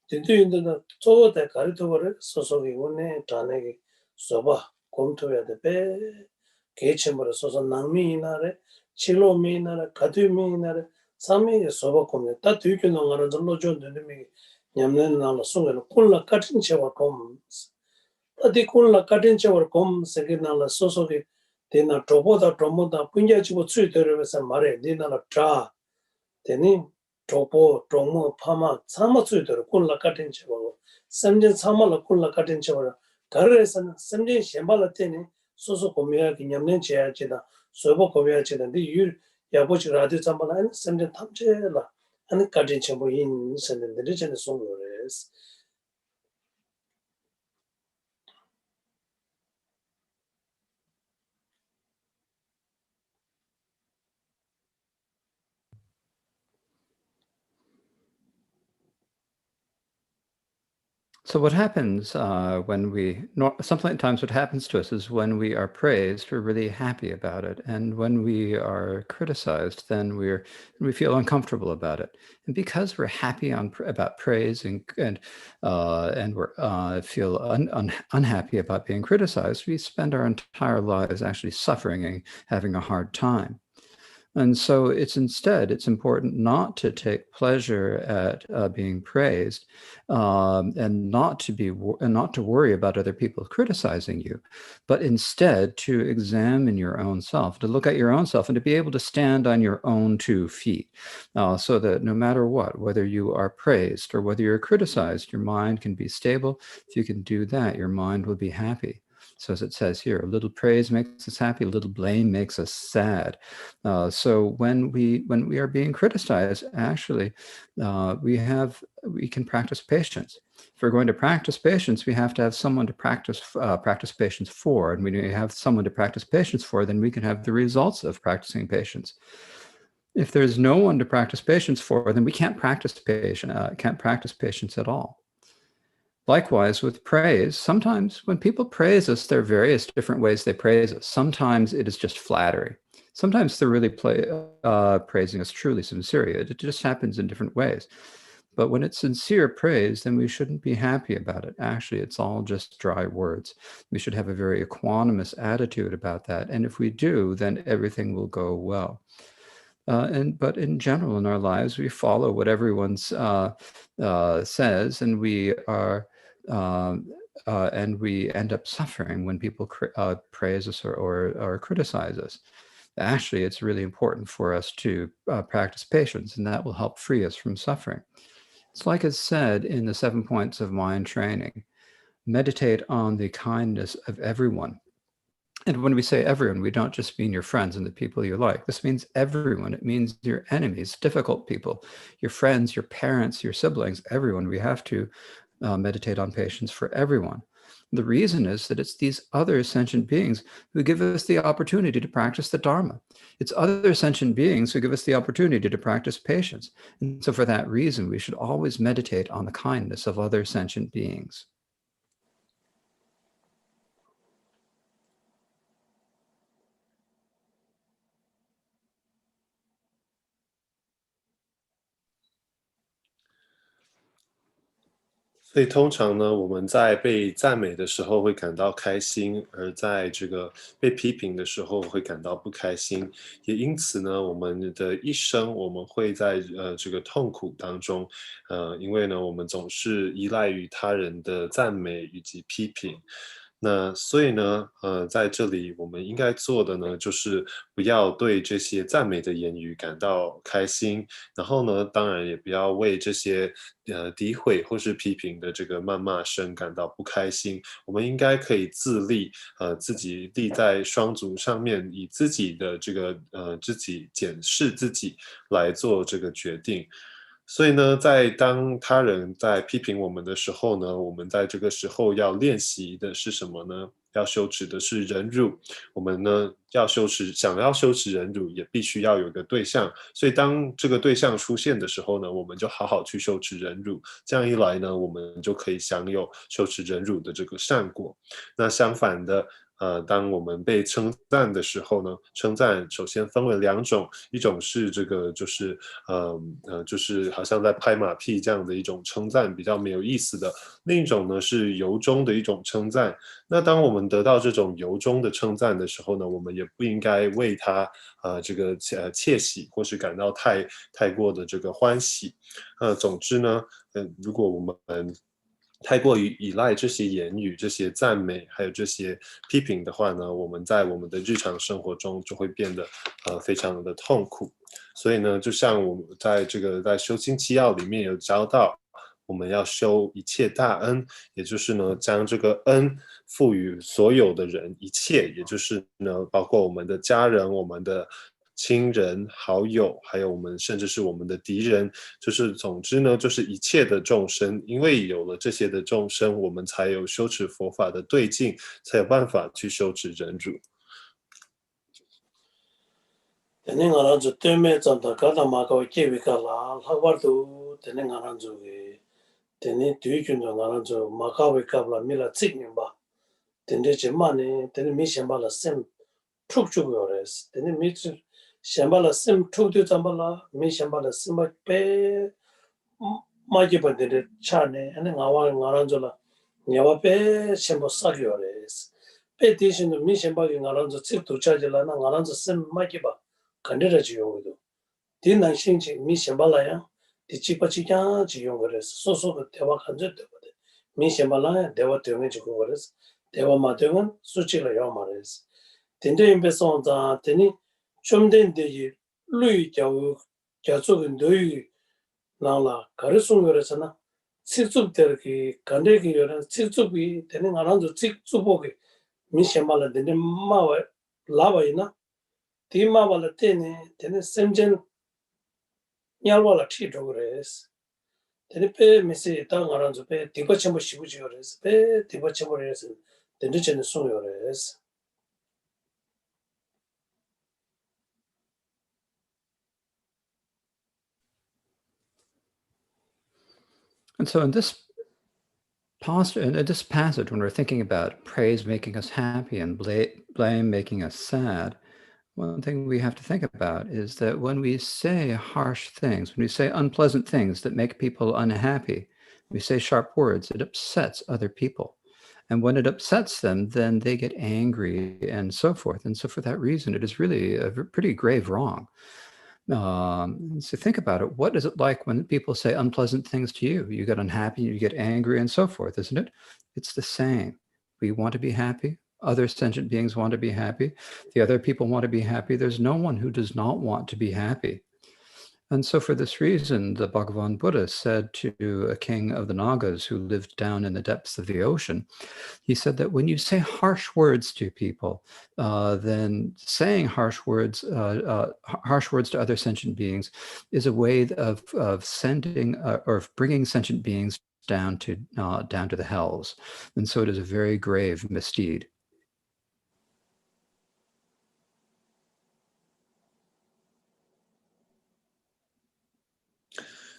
딘도인도 저때 가르토버레 소소기 오네 다네기 소바 곰토야데 베 게체머로 소소 남미나레 칠로미나레 가두미나레 사미게 소바 곰네 다 뒤견는 거는 절로 존데 미 냠는 나라 송에는 콜라 같은 채와 곰 Adi kunla katin chawar kom sekirna la soso ki dina topoda tomoda punja chibo tsui terewesa mare dina la tra teni topo tomo pama sama tsui tere kunla katin chawar semjen sama la kunla katin chawar karresan semjen shemba la teni soso komiya ki nyamnen chaya chida sobo komiya chida di yur yabo chik radhi tsamba la semjen tamche la ani katin chawar yin semjen dili chene songo res So what happens sometimes what happens to us is when we are praised, we're really happy about it, and when we are criticized, then we feel uncomfortable about it. And because we're happy about praise and we feel unhappy about being criticized, we spend our entire lives actually suffering and having a hard time. And so it's important not to take pleasure at being praised, and not to worry about other people criticizing you, but instead to examine your own self, to look at your own self, and to be able to stand on your own 2 feet, so that no matter what, whether you are praised or whether you're criticized, your mind can be stable. If you can do that, your mind will be happy. So as it says here, a little praise makes us happy, a little blame makes us sad. So when we are being criticized, actually, we can practice patience. If we're going to practice patience, we have to have someone to practice patience for. And when we have someone to practice patience for, then we can have the results of practicing patience. If there's no one to practice patience for, then we can't practice patience at all. Likewise, with praise, sometimes when people praise us, there are various different ways they praise us. Sometimes it is just flattery. Sometimes they're really praising us truly sincerely. It just happens in different ways. But when it's sincere praise, then we shouldn't be happy about it. Actually, it's all just dry words. We should have a very equanimous attitude about that. And if we do, then everything will go well. But in general, in our lives, we follow what everyone says, and we end up suffering when people praise us or criticize us. Actually, it's really important for us to practice patience, and that will help free us from suffering. It's like it's said in the 7 points of mind training: meditate on the kindness of everyone. And when we say everyone, we don't just mean your friends and the people you like. This means everyone. It means your enemies, difficult people, your friends, your parents, your siblings, everyone. We have to meditate on patience for everyone. The reason is that it's these other sentient beings who give us the opportunity to practice the Dharma. It's other sentient beings who give us the opportunity to practice patience. And so for that reason, we should always meditate on the kindness of other sentient beings. 所以通常呢，我们在被赞美的时候会感到开心，而在这个被批评的时候会感到不开心。也因此呢，我们的一生我们会在这个痛苦当中，因为呢，我们总是依赖于他人的赞美以及批评。那所以呢，在这里我们应该做的呢，就是不要对这些赞美的言语感到开心，然后呢，当然也不要为这些诋毁或是批评的这个谩骂声感到不开心。我们应该可以自立，自己立在双足上面，以自己的这个自己检视自己来做这个决定。所以呢，当他人在批评我们的时候呢，我们在这个时候要练习的是什么呢？要修持的是忍辱。我们呢想要修持忍辱，也必须要有一个对象。所以当这个对象出现的时候呢，我们就好好去修持忍辱。这样一来呢，我们就可以享有修持忍辱的这个善果。那相反的，当我们被称赞的时候呢，称赞首先分为2种，一种是这个就是就是好像在拍马屁这样的一种称赞，比较没有意思的；另一种呢是由衷的一种称赞。那当我们得到这种由衷的称赞的时候呢，我们也不应该为他这个窃喜，或是感到太过的这个欢喜。总之呢，如果我们太过于依赖这些言语、这些赞美，还有这些批评的话呢，我们在我们的日常生活中就会变得非常的痛苦。所以呢，就像我们在修心七要里面有教到，我们要修一切大恩，也就是呢，将这个恩赋予所有的人，一切，也就是呢，包括我们的家人、我们的亲人、好友，还有我们甚至是我们的敌人，就是总之呢，就是一切的众生，因为有了这些的众生，我们才有修持佛法的对境，才有办法去修持忍辱。 tene ngaranzu teme tsanta kata makawa kewe kala lakwardu tene ngaranzu tene tuyukyundo ngaranzu makawa kabla mila tsiknyamba tene jimane tene mi shambala sem chukchuk yores tene mi shambala sem chukdu zambala mi shambala semba pe majiba tene chane ane ngaranzu la nyawa pe shamba sak yores pe tishindo mi shambala ngaranzu tsikdu chajila na ngaranzu sem majiba kandira chi yungu di nang shingchi mi shambala yang di chikpa chikyang chi yungu res so ka dewa kanzo dewa de mi shambala yang dewa tuyungi chi kungu res dewa ma tuyungan su chikla yaw ma res tende yinpe song zang teni chomden deyi lui gyatsuki ndoyi nang la kari sungu res na tsik tsuk der ki kandira ki yoran tsik tsuk bi teni nga ranzo tsik tsukpo ki 미셔말라 데네 마와 라바이나 디마발라 테네 데네 셈젠 냐발라 티도그레스 데네 페 메시 땅아란조 페 디바쳔보 시부지오레스 페 디바쳔보레스 데네체네 소요레스. And so in this posture, in this passage, when we're thinking about praise making us happy and blame making us sad, one thing we have to think about is that when we say harsh things, when we say unpleasant things that make people unhappy, we say sharp words, it upsets other people. And when it upsets them, then they get angry and so forth. And so for that reason, it is really a pretty grave wrong. So think about it. What is it like when people say unpleasant things to you? You get unhappy, you get angry, and so forth, isn't it? It's the same. We want to be happy. Other sentient beings want to be happy. The other people want to be happy. There's no one who does not want to be happy. And so for this reason, the Bhagavan Buddha said to a king of the Nagas who lived down in the depths of the ocean, he said that when you say harsh words to people, then saying harsh words to other sentient beings is a way of sending or of bringing sentient beings down to the hells. And so it is a very grave misdeed.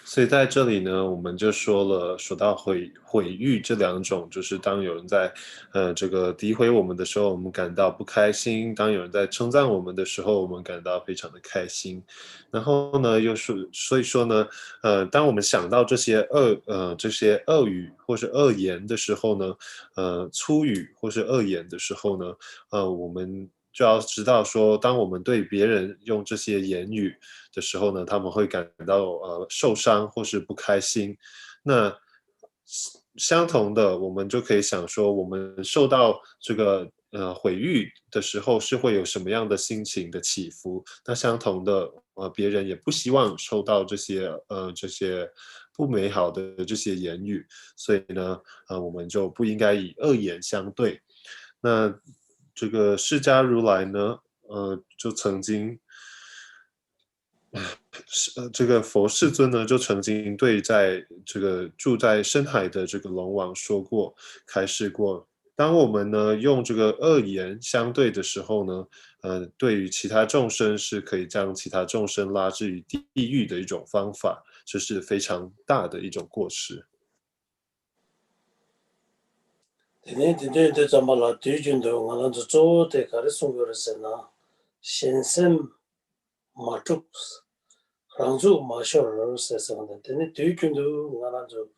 所以在这里呢，我们就说到毁誉这两种，就是当有人在这个诋毁我们的时候，我们感到不开心；当有人在称赞我们的时候，我们感到非常的开心。然后呢，所以说呢，当我们想到这些恶语或是恶言的时候呢，粗语或是恶言的时候呢，我们就要知道说，当我们对别人用这些言语的时候呢，他们会感到受伤或是不开心。那相同的，我们就可以想说，我们受到这个毁誉的时候，是会有什么样的心情的起伏？那相同的，别人也不希望受到这些不美好的这些言语，所以呢，我们就不应该以恶言相对。那这个释迦如来呢，就曾经，这个佛世尊呢，就曾经对在这个住在深海的这个龙王说过，开示过，当我们呢用这个恶言相对的时候呢，对于其他众生是可以将其他众生拉至于地狱的一种方法，这是非常大的一种过失。 데네 잠발라 뒤진도 가란조 조테 가리 송요르세나 신sem 마tuk 랑주 마셔르세서데 데네 뒤진도 가란조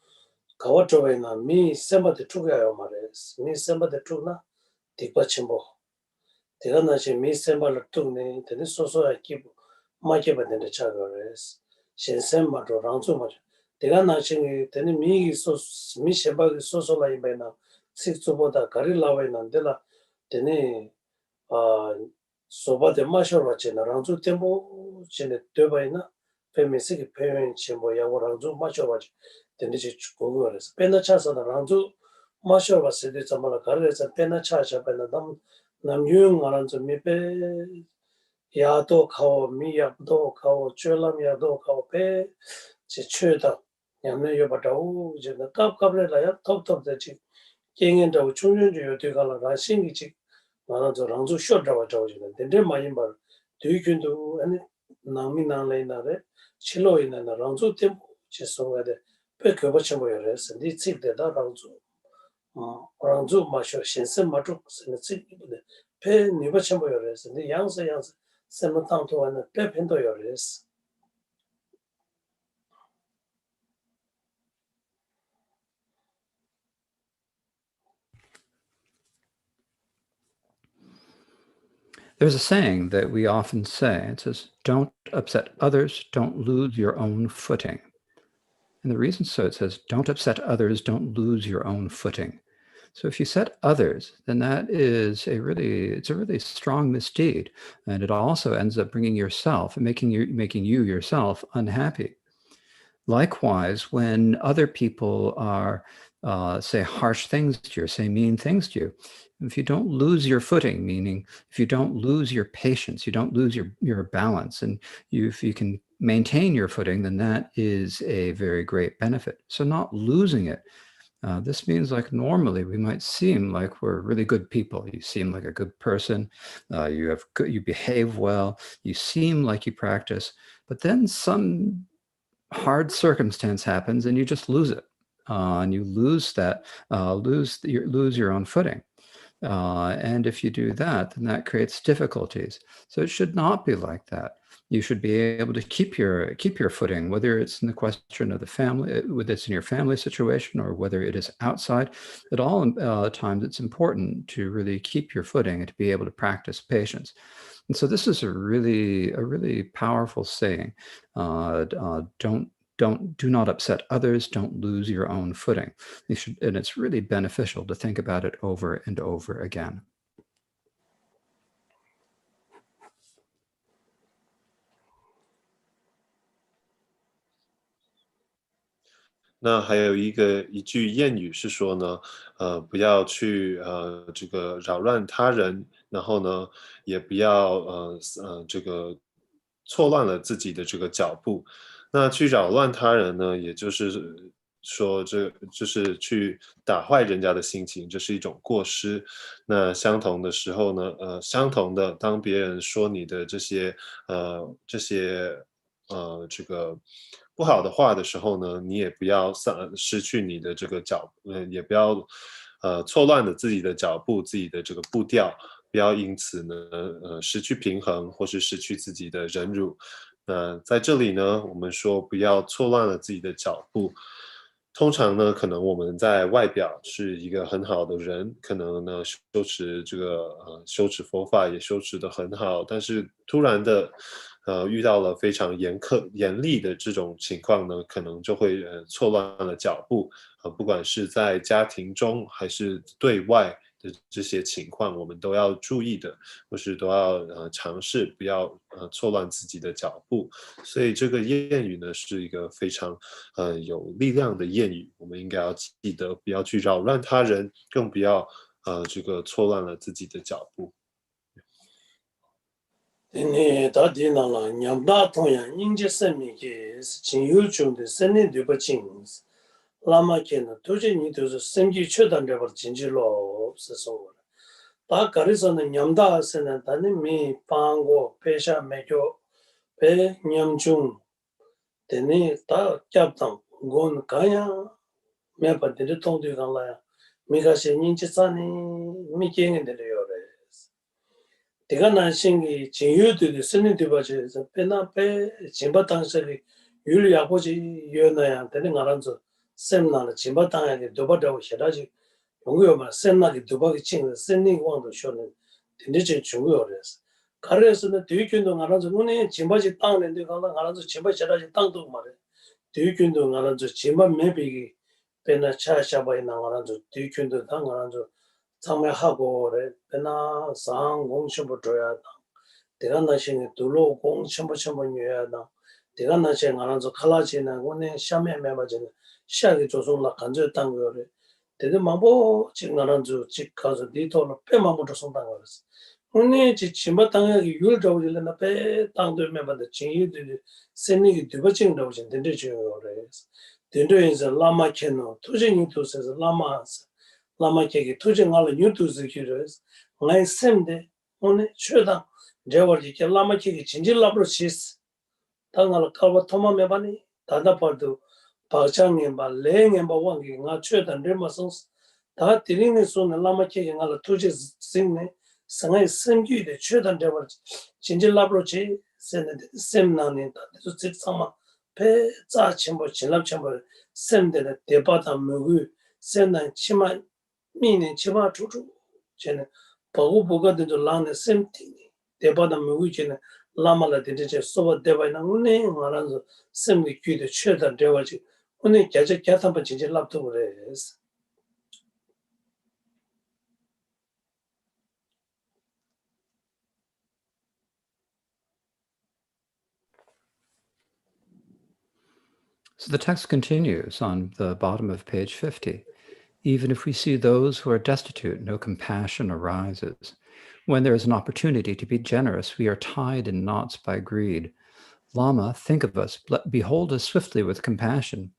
가와토베나 미 셈바데 투가요 마레스 미 셈바데 투나 디파침보 데가나시 미 셈발라 투네 데네 소소야 기부 마케바데 차거레스 신sem 마토 랑주 마셔 데가나시 데네 미 셈바게 소소라 이베나 식초보다 가릴라와이 난데라 데네 소바데 마셔라체나 랑주 템보 진에 되바이나 페미스기 페면 침보 야고 랑주 마셔바지 데네지 고고레스 페나차사나 랑주 마셔바세데 잠마라 가르레사 페나차샤 페나 남유응 아란주 미페 야도 카오 미야도 카오 쮸람야도 카오 페 지추다 냠네 요바다우 제가 깝깝레라야 톱톱데지 갱엔다고 충전주요 되가라 라싱이지 나라저 랑주 쇼다와 저지는 근데 많이 말 되균도 아니 나미나레나레 칠로이나 랑주 템 지송가데 베켜버쳐 보여레스 니치데다 랑주 랑주 마셔 신선 마주 스니치데 베 니버쳐 보여레스 니 양서 세마탄토 안에 베펜도 요레스. There's a saying that we often say, it says, don't upset others, don't lose your own footing. And the reason so, it says, don't upset others, don't lose your own footing. So if you set others, then that is it's a really strong misdeed. And it also ends up bringing yourself, making you yourself unhappy. Likewise, when other people are say harsh things to you, or say mean things to you. If you don't lose your footing, meaning if you don't lose your patience, you don't lose your balance, and if you can maintain your footing, then that is a very great benefit. So not losing it. This means like normally we might seem like we're really good people. You seem like a good person. You behave well. You seem like you practice, but then some hard circumstance happens and you just lose it. And you lose that, lose your own footing. And if you do that, then that creates difficulties. So it should not be like that. You should be able to keep your footing, whether it's in the question of the family, whether it's in your family situation, or whether it is outside. At all times, it's important to really keep your footing and to be able to practice patience. And so this is a really powerful saying. Do not upset others. Don't lose your own footing. And it's really beneficial to think about it over and over again.那还有一句谚语是说呢，不要去这个扰乱他人，然后呢，也不要这个错乱了自己的这个脚步。那去扰乱他人呢，也就是说就是去打坏人家的心情，这是一种过失。那相同的时候呢，相同的，当别人说你的这些这个不好的话的时候呢，你也不要失去你的这个也不要错乱了自己的脚步，自己的这个步调，不要因此呢失去平衡，或是失去自己的忍辱。那在这里呢，我们说不要错乱了自己的脚步。通常呢，可能我们在外表是一个很好的人，可能呢修持佛法也修持得很好，但是突然的遇到了非常严厉的这种情况呢，可能就会错乱了脚步。不管是在家庭中还是对外的这些情况，我们都要注意的，或是都要尝试不要错乱自己的脚步。所以这个谚语呢是一个非常有力量的谚语，我们应该要记得不要去扰乱他人，更不要这个错乱了自己的脚步。Tene tati nala nyamda tonya nyingje sami ke chinyu chungde sene dhuba chings. Lama ke na tuje ni tuzu semgi chodan rebar chinji lo se songwa. Ta karisa na nyamda sena tani mi pango pesha mekyo pe nyamchung. Tene ta kyabtang gon kanya mepa dede tongdu kanla ya. Mika se nyingje sani mi kengen dede yore. Tiga nanshingi jinyu tudu sini tubachi pena pe jimba tangsari yuli yakuchi yoyana teni ngaranzu semna na jimba tangaki duba dawa shiraji yunguyo ma semna ki duba ki chingzi sini wangdo shonin teni ching chunguyo res. Karayasa na tuyu kyundu ngaranzu nguni jimba chi tangni ndi kala ngaranzu jimba shiraji tangdu mara. Tuyu kyundu ngaranzu jimba mebiki pena chaya shabayi na ngaranzu tuyu kyundu ta ngaranzu 참여하고 그래 배나 상 공심부 줘야 내가 나신에 둘로 공심부 녀야 내가 나신 알아서 칼라지나 오늘 샤메 매바지는 시작이 조성나 간절 당거래 되게 마보 지금 알아서 집 가서 니도로 빼마부터 손당 거랬어 오늘 지침바 당하기 유를 잡으려나 빼 당도 매바데 진이들 생리기 뒤버진 잡으신 된대 줘요래 된대에서 라마 캐노 투쟁이 도서서 라마스 Lama keki tuji ngala nyutu zikiris, ngay semde, one chudang, jawar jike lama keki jinjil labro chis, ta ngala kalwa thoma mebani, tanda pardu, pakcha ngenba, le ngenba wangi, nga chudang rima sons, ta tilingi sone lama keki ngala tuji zingne, sangay semgyu de chudang jawar jinjil labro chi, sem nani, ta tisu zik sama, pe za chenpo, chenlap chenpo, semde de debata mugu, sem nani chima, 미네 치마 주주 쟤는 보고 보거든 라네 셈티니 대바다 무기체는 라마라 되게 소바 대바나 오네 말아서 셈이 귀도 최다 대바지 오늘 계속 계산번 진짜 랍도 그래서 So the text continues on the bottom of page 50. Even if we see those who are destitute, no compassion arises. When there is an opportunity to be generous, we are tied in knots by greed. Lama, think of us, behold us swiftly with compassion.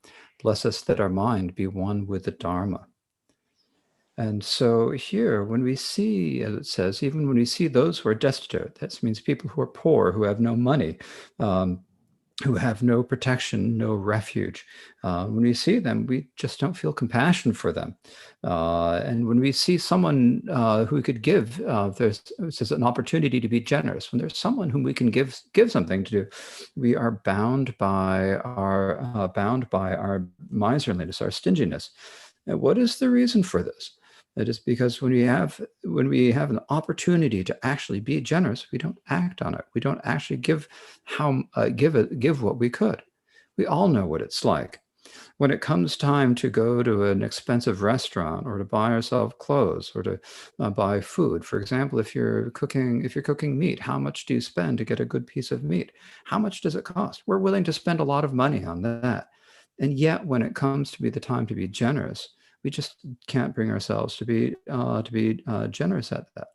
Bless us that our mind be one with the Dharma. And so here, when we see, as it says, even when we see those who are destitute, that means people who are poor, who have no money, who have no protection, no refuge. When we see them, we just don't feel compassion for them. And when we see someone who could give, there's an opportunity to be generous. When there's someone whom we can give something to do, we are bound by our miserliness, our stinginess. And what is the reason for this? It is because when we have an opportunity to actually be generous, we don't act on it. We don't actually give what we could. We all know what it's like. When it comes time to go to an expensive restaurant or to buy ourselves clothes or to buy food, for example, if you're cooking meat, how much do you spend to get a good piece of meat? How much does it cost? We're willing to spend a lot of money on that. And yet when it comes to be the time to be generous, we just can't bring ourselves to be generous at that.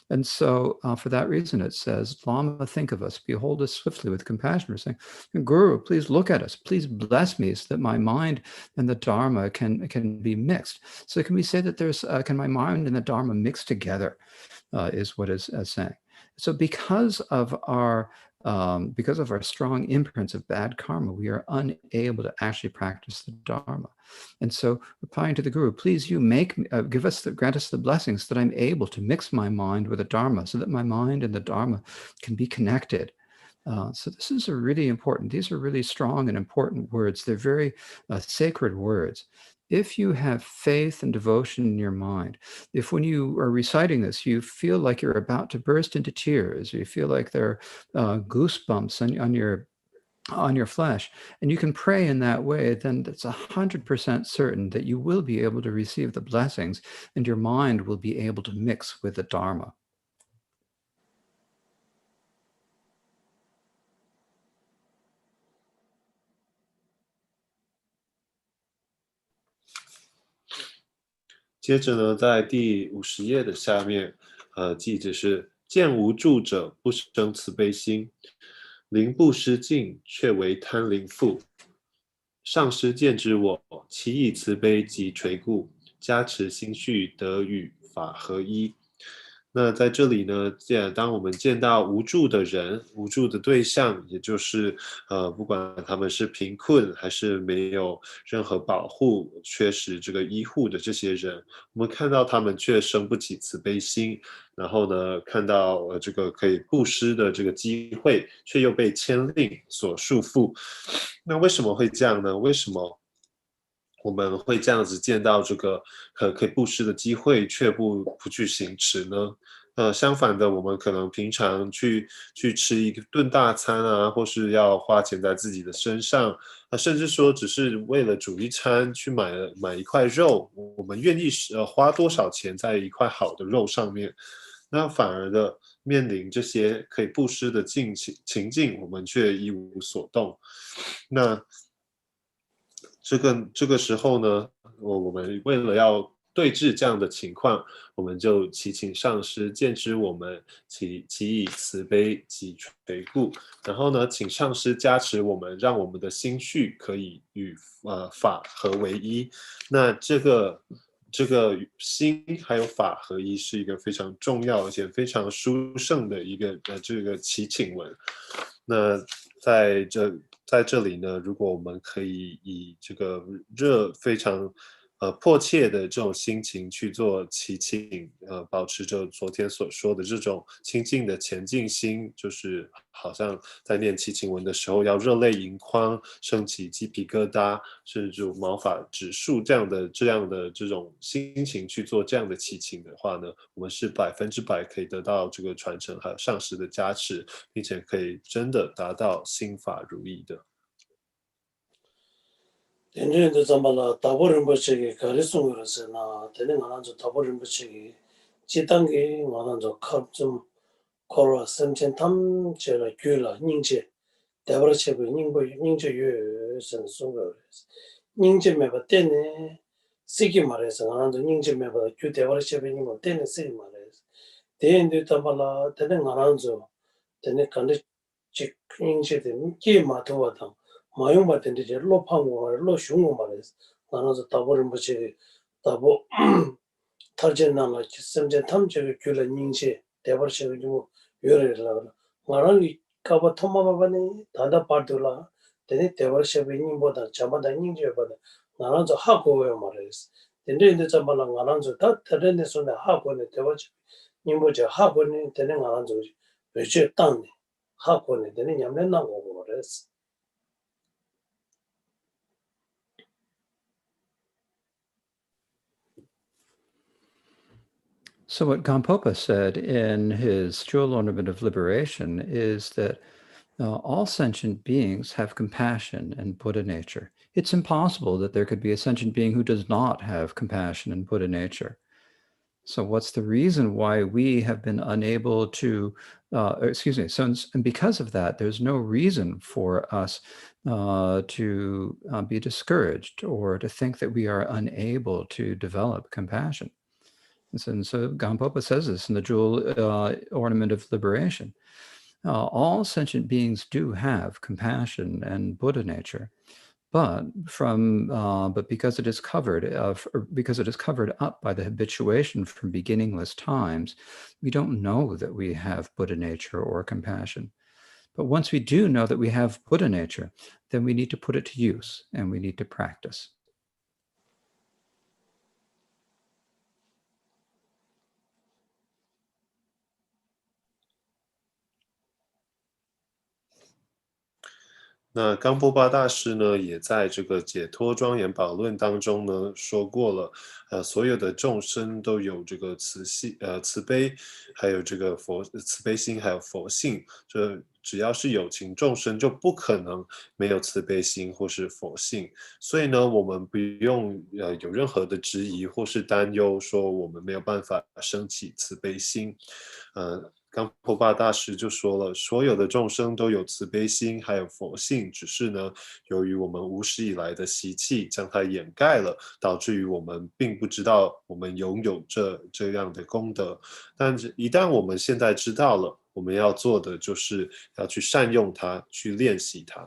And so for that reason, it says, Lama, think of us, behold us swiftly with compassion. We're saying, Guru, please look at us, please bless me so that my mind and the Dharma can be mixed. So can we say that can my mind and the Dharma mix together, is what is saying. So because of our strong imprints of bad karma, we are unable to actually practice the Dharma. And so replying to the Guru, please you grant us the blessings that I'm able to mix my mind with the Dharma so that my mind and the Dharma can be connected. So this is these are really strong and important words. They're very sacred words. If you have faith and devotion in your mind, if when you are reciting this, you feel like you're about to burst into tears, you feel like there are goosebumps on your flesh, and you can pray in that way, then it's 100% certain that you will be able to receive the blessings and your mind will be able to mix with the Dharma.接着呢，在第50页的下面，记着是见无助者不生慈悲心，临不失尽却为贪灵覆。上师见之我，其以慈悲及垂顾，加持心绪得与法合一。那在这里呢，当我们见到无助的人、无助的对象，也就是不管他们是贫困还是没有任何保护、缺失这个医护的这些人，我们看到他们却生不起慈悲心，然后呢，看到这个可以布施的这个机会，却又被牵令所束缚。那为什么会这样呢？为什么我们会这样子见到这个可以布施的机会，却不去行持呢？相反的，我们可能平常去吃一顿大餐啊，或是要花钱在自己的身上，甚至说只是为了煮一餐去买一块肉，我们愿意花多少钱在一块好的肉上面？那反而的面临这些可以布施的情境，我们却一无所动。那这个时候呢，我们为了要对治这样的情况，我们就祈请上师见之我们，其以慈悲及垂顾，然后呢，请上师加持我们，让我们的心绪可以与法合为一。那这个心还有法合一是一个非常重要而且非常殊胜的一个这个祈请文。那在这里呢，如果我们可以以这个非常迫切的这种心情去做祈请，保持着昨天所说的这种清净的前进心，就是好像在念祈请文的时候要热泪盈眶，升起鸡皮疙瘩，甚至毛发直竖这样的这种心情去做这样的祈请的话呢，我们是100%可以得到这个传承还有上师的加持，并且可以真的达到心法如意的。tenjende zambala tabo rinpoche karisung yorose na tene ngana tabo rinpoche jitangi ngana kap zum korwa semchen tam che la gyu la nyingche debra chebe nyingche yu sen sunga yorose nyingche meba tene Siki Mares, Anando Ninja Member, Cutever Shipping, Tennis Siki Mares. Then the Tamala, Tenen Aranzo, Tene Kandi Chick Inchit, Ki Matuatam, Mayumba Tendija, Lo Pango, Lo Shungo Mares, Another Taborimbachi, Tabo Tarjanana, Semjan Tamche, Kula Ninche, Dever Shipping, Yuri Lavana. Marani Kaba Tomabani, Tada Partula, then Dever Shipping, Boda, Chamada Ninja, Naranzo Hako Mares. The Zamala Naranzo, that Terenis on the Hako, the Devach, Nimboja Hako, Tenen Aranzo, Richard Tang, Hako, the Yamena Mores. So what Gampopa said in his Jewel Ornament of Liberation is that all sentient beings have compassion and Buddha nature. It's impossible that there could be a sentient being who does not have compassion and Buddha nature. So what's the reason why we have been unable to, and because of that, there's no reason for us to be discouraged or to think that we are unable to develop compassion. And so Gampopa says this in the Jewel Ornament of Liberation. All sentient beings do have compassion and Buddha nature, but because it is covered up by the habituation from beginningless times, we don't know that we have Buddha nature or compassion. But once we do know that we have Buddha nature, then we need to put it to use and we need to practice.那冈波巴大师呢，也在这个解脱庄严宝论当中呢说过了，所有的众生都有这个慈悲，还有这个慈悲心，还有佛性。这只要是有情众生，就不可能没有慈悲心或是佛性。所以呢，我们不用有任何的质疑或是担忧，说我们没有办法升起慈悲心。冈波巴大师就说了，所有的众生都有慈悲心，还有佛性，只是呢，由于我们无始以来的习气将它掩盖了，导致于我们并不知道我们拥有这样的功德。但是，一旦我们现在知道了，我们要做的就是要去善用它，去练习它。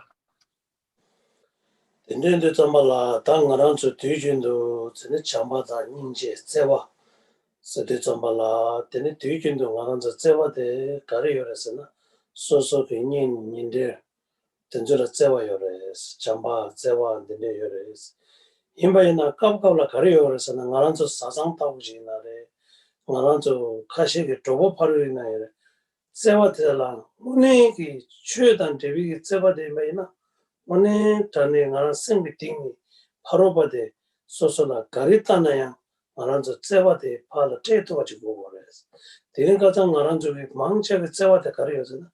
真的这么了，当我让这对军都真的强把他凝结在哇。是的，怎么啦？等你对军动，我讲这在我的家里有的是呢，说给人的，等着了在我有的是，讲吧，在我的那有的是，因为呢，搞不搞了家里有的是呢，我讲这沙上到不进那的，我讲这开始个周末跑的那有的，在我的啦，我那个缺单这边在我的没呢，我那当年我讲生病定的，跑了不的，说了家里单那样。나란저 제와데 팔라 제도 가지고 거래서 되는 가장 나란저기 망치가 제와데 가려서는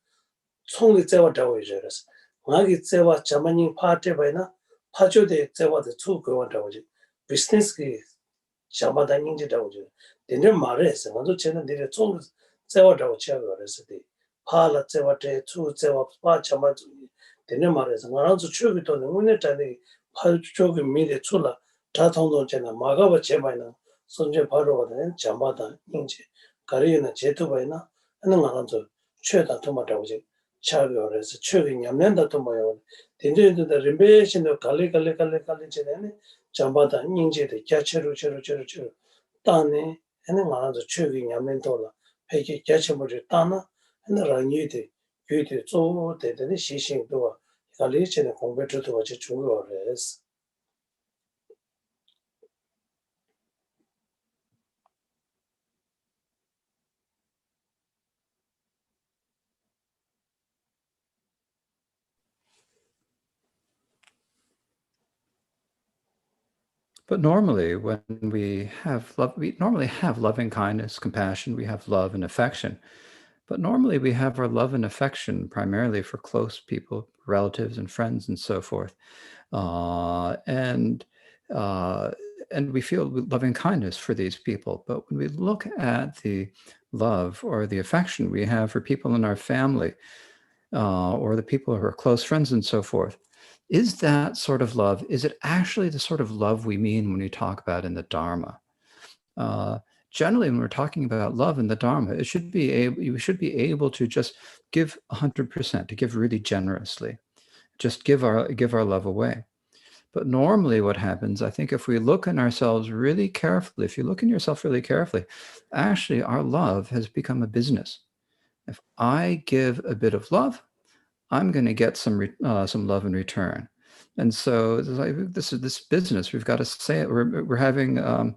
총이 제와다고 이제라서 마기 제와 자만이 파테 바이나 파조데 제와데 추고와다고 지 비즈니스기 자마다 인지다고 지 되는 말에서 먼저 제는 내가 총 제와다고 치아가 그래서 팔라 제와데 추 제와 파 자마 되는 말에서 나란저 추기 또 너무네 자네 팔조기 미래 출라 다통도잖아 마가바 제바이나 손제 바로거든 잠바다 인지 가리는 제토바이나 하는 거라서 최다 도마다고지 차별해서 최근 냠낸다 도마요 딘딘데 림베신도 갈리 제네 잠바다 인지의 자체로 따네 하는 거라서 최근 냠낸도라 폐기 자체물을 따나 하는 랑이데 규데 조데데 시신도 갈리 제네 공부도 같이 중요해서 But normally, when we have love, we normally have loving kindness, compassion, we have love and affection. But normally we have our love and affection primarily for close people, relatives and friends and so forth. Uh, and uh, and we feel loving kindness for these people. But when we look at the love or the affection we have for people in our family, or the people who are close friends and so forth, is that sort of love, is it actually the sort of love we mean when we talk about in the Dharma? Generally, when we're talking about love in the Dharma, we should be able to just give 100%, to give really generously, just give our love away. But normally what happens, I think if we look in ourselves really carefully, if you look in yourself really carefully, actually our love has become a business. If I give a bit of love, I'm going to get some love in return. And so it's like, this is this business. We've got to say it. We're having an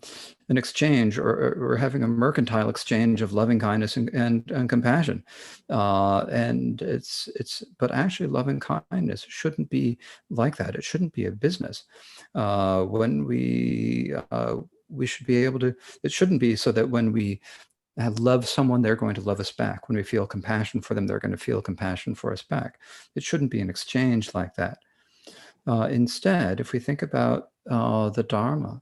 exchange, or we're having a mercantile exchange of loving kindness and compassion. And but actually loving kindness shouldn't be like that. It shouldn't be a business. When we should be able to, it shouldn't be so that when we love someone, they're going to love us back. When we feel compassion for them, they're going to feel compassion for us back. It shouldn't be an exchange like that. Instead, if we think about the Dharma,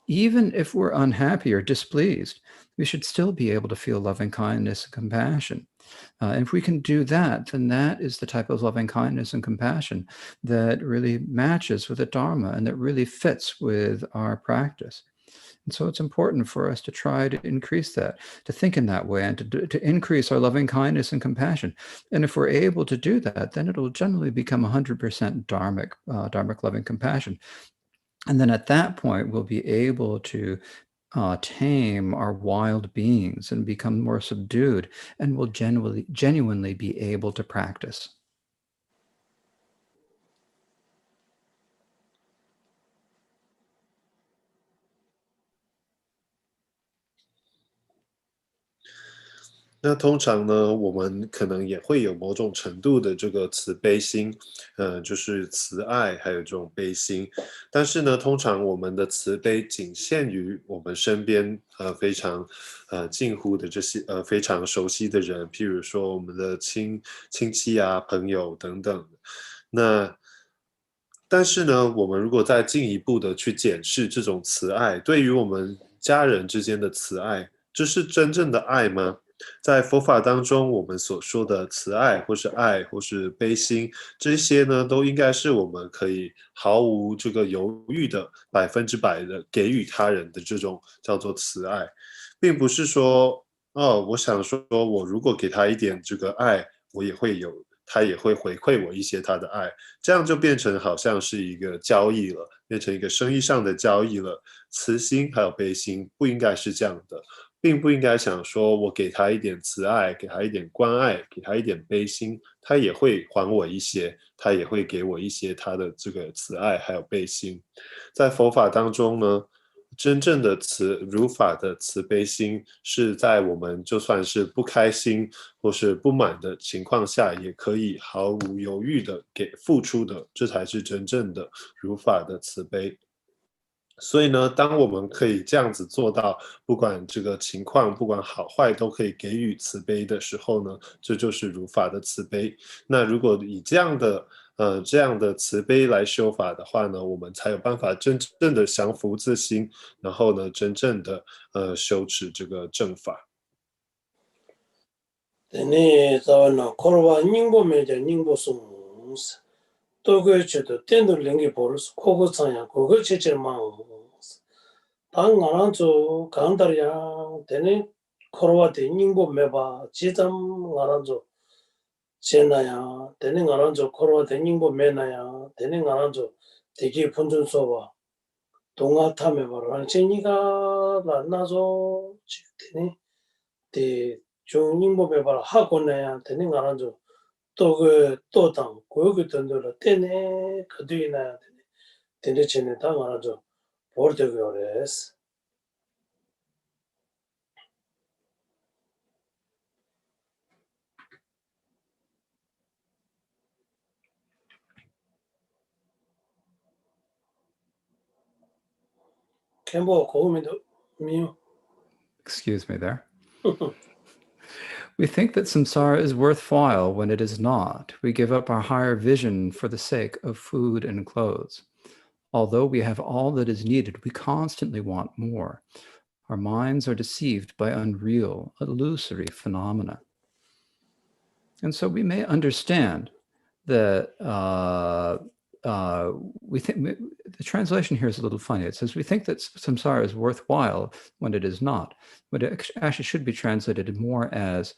even if we're unhappy or displeased, we should still be able to feel loving kindness and compassion. And if we can do that, then that is the type of loving kindness and compassion that really matches with the Dharma and that really fits with our practice. And so it's important for us to try to increase that, to think in that way, and to increase our loving kindness and compassion. And if we're able to do that, then it'll generally become 100% dharmic loving compassion. And then at that point, we'll be able to tame our wild beings and become more subdued, and will genuinely be able to practice.那通常呢，我们可能也会有某种程度的这个慈悲心，就是慈爱，还有这种悲心。但是呢，通常我们的慈悲仅限于我们身边非常近乎的这些非常熟悉的人，譬如说我们的亲戚啊、朋友等等。但是呢，我们如果再进一步的去检视这种慈爱，对于我们家人之间的慈爱，这是真正的爱吗？在佛法当中，我们所说的慈爱，或是爱，或是悲心，这些呢，都应该是我们可以毫无这个犹豫的100%的给予他人的这种叫做慈爱，并不是说，哦，我想说，我如果给他一点这个爱，他也会回馈我一些他的爱，这样就变成好像是一个交易了，变成一个生意上的交易了。慈心还有悲心不应该是这样的。并不应该想说我给他一点慈爱，给他一点关爱，给他一点悲心，他也会还我一些，他也会给我一些他的这个慈爱还有悲心。在佛法当中呢，真正的如法的慈悲心是在我们就算是不开心或是不满的情况下，也可以毫无犹豫的给付出的，这才是真正的如法的慈悲。所以呢，当我们可以这样子做到，不管这个情况，不管好坏，都可以给予慈悲的时候呢，这就是如法的慈悲。那如果以这样的慈悲来修法的话呢，我们才有办法真正的降伏自心，然后呢，真正的修持这个正法。Tene zawana korwa nyingbo meja nyingbo songs. Togo cheto tendo lingi polos kogo tsanya kogo cheche mangs. Tang ngaranzo kandarya tene korwa te nyingbo meba jizam ngaranzo chenaya tene ngaranzo korwa te nyingbo menaya tene ngaranzo teki punjun soba donga tameba rancheniga la nazo tene te 좀 닝보베발 하고나야 되는 거라죠. 또당 고역이 던들어 때네 그뒤나 되네 전에 다 말하죠. 보르데고레스. 캠보 고음에도 미요. Excuse me there. We think that samsara is worthwhile when it is not. We give up our higher vision for the sake of food and clothes. Although we have all that is needed, we constantly want more. Our minds are deceived by unreal, illusory phenomena. And so we may understand that we think the translation here is a little funny. It says we think that samsara is worthwhile when it is not, but it actually should be translated more as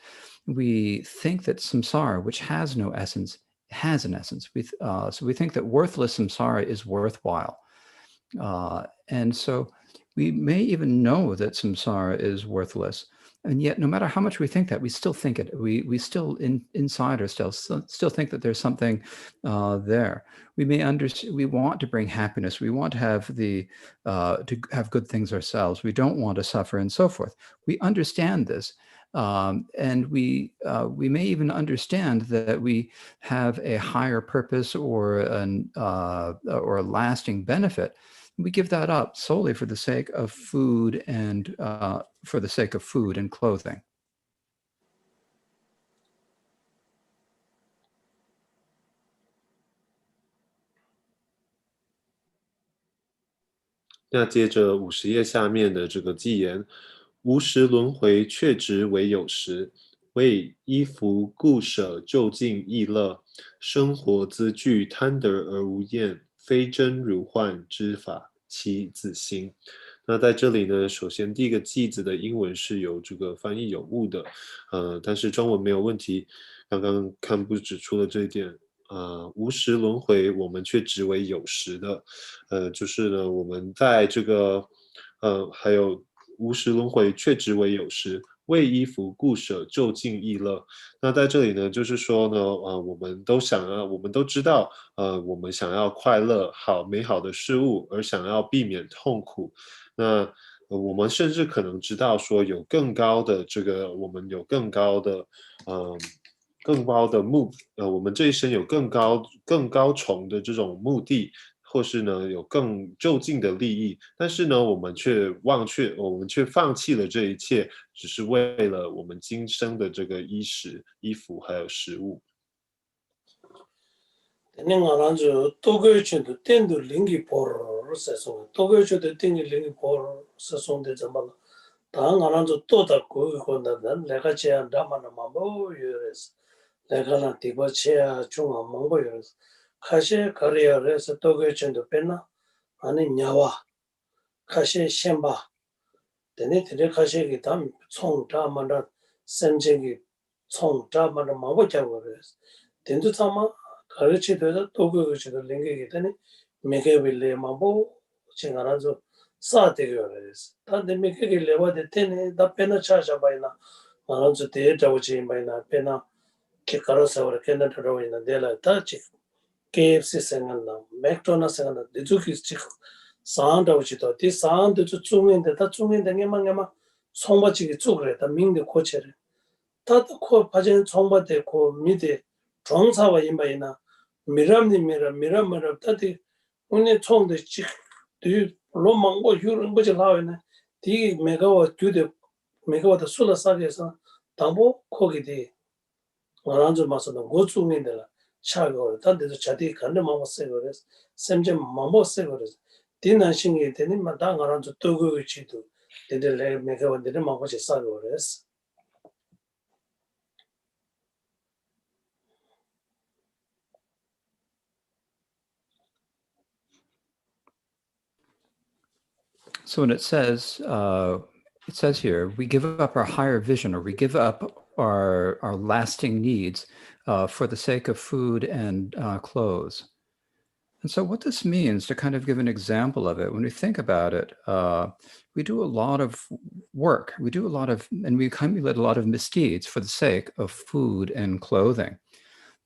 we think that samsara, which has no essence, has an essence. So we think that worthless samsara is worthwhile. And so we may even know that samsara is worthless. And yet, no matter how much we think that, we still think it. We still inside ourselves still think that there's something there. We may we want to bring happiness. We want to have to have good things ourselves. We don't want to suffer, and so forth. We understand this, and we may even understand that we have a higher purpose or a lasting benefit. We give that up solely for the sake of food and clothing. 那接着50页下面的这个偈言，无时轮回却执为有时，为衣服故舍就近意乐，生活资具贪得而无厌，非真如幻之法其自心。那在这里呢，首先第一个偈子的英文是有这个翻译有误的，但是中文没有问题。刚刚看不指出了这一点。无时轮回，我们却执为有时的，就是呢，我们在这个，还有无时轮回却执为有时，为衣服故舍就近意乐。那在这里呢，就是说呢，我们都知道，我们想要快乐、美好的事物，而想要避免痛苦。那我们甚至可能知道说有更高的我们有更高的，我们这一生有更高重的这种目的，或是呢有更就近的利益，但是呢我们却放弃了这一切，只是为了我们今生的这个衣服还有食物。내가 디버체야 중앙 몽고요 카셰 거리어에서 도교천도 뺐나 아니 냐와 카셰 셴바 데네트레 카셰기 담 총다만다 샘쟁이 총다만다 마보자고레스 덴도 참아 가르치되서 도교천도 링게기 되니 메게빌레 마보 징아라조 사데요레스 단데 메게기 레와데 테네 다 페나 차샤바이나 마란조 데자오지 바이나 페나 Kikarosaur Canada in the Dela Tachi, KFC Sangana, McDonald's Sangana, the Zuki Chick, Sound of Chito, this sound to Tsumi, the Tatsumi, the Yamangama, Sombachi Tsugre, the Ming the Cocher. Tata ko Pajan Somba de ko Mide, Trongsawa Imbaina, Miram, Tati, only Tong the Chick, do you Lomango, Huron Bujalawana, the Megawa to the Megawa the Sula Sagas, Tambo, Kogi. 원한주 마서는 고충인데라 차고 단데도 자디 간데 마모세거레스 샘제 마모세거레스 디난싱이 되니만 당가란주 뜨고치도 데들레 메가원데 마모시 사거레스. So when it says here, we give up our higher vision, or we give up our lasting needs for the sake of food and clothes. And so what this means, to kind of give an example of it, when we think about it, we do a lot of work. We accumulate a lot of misdeeds for the sake of food and clothing.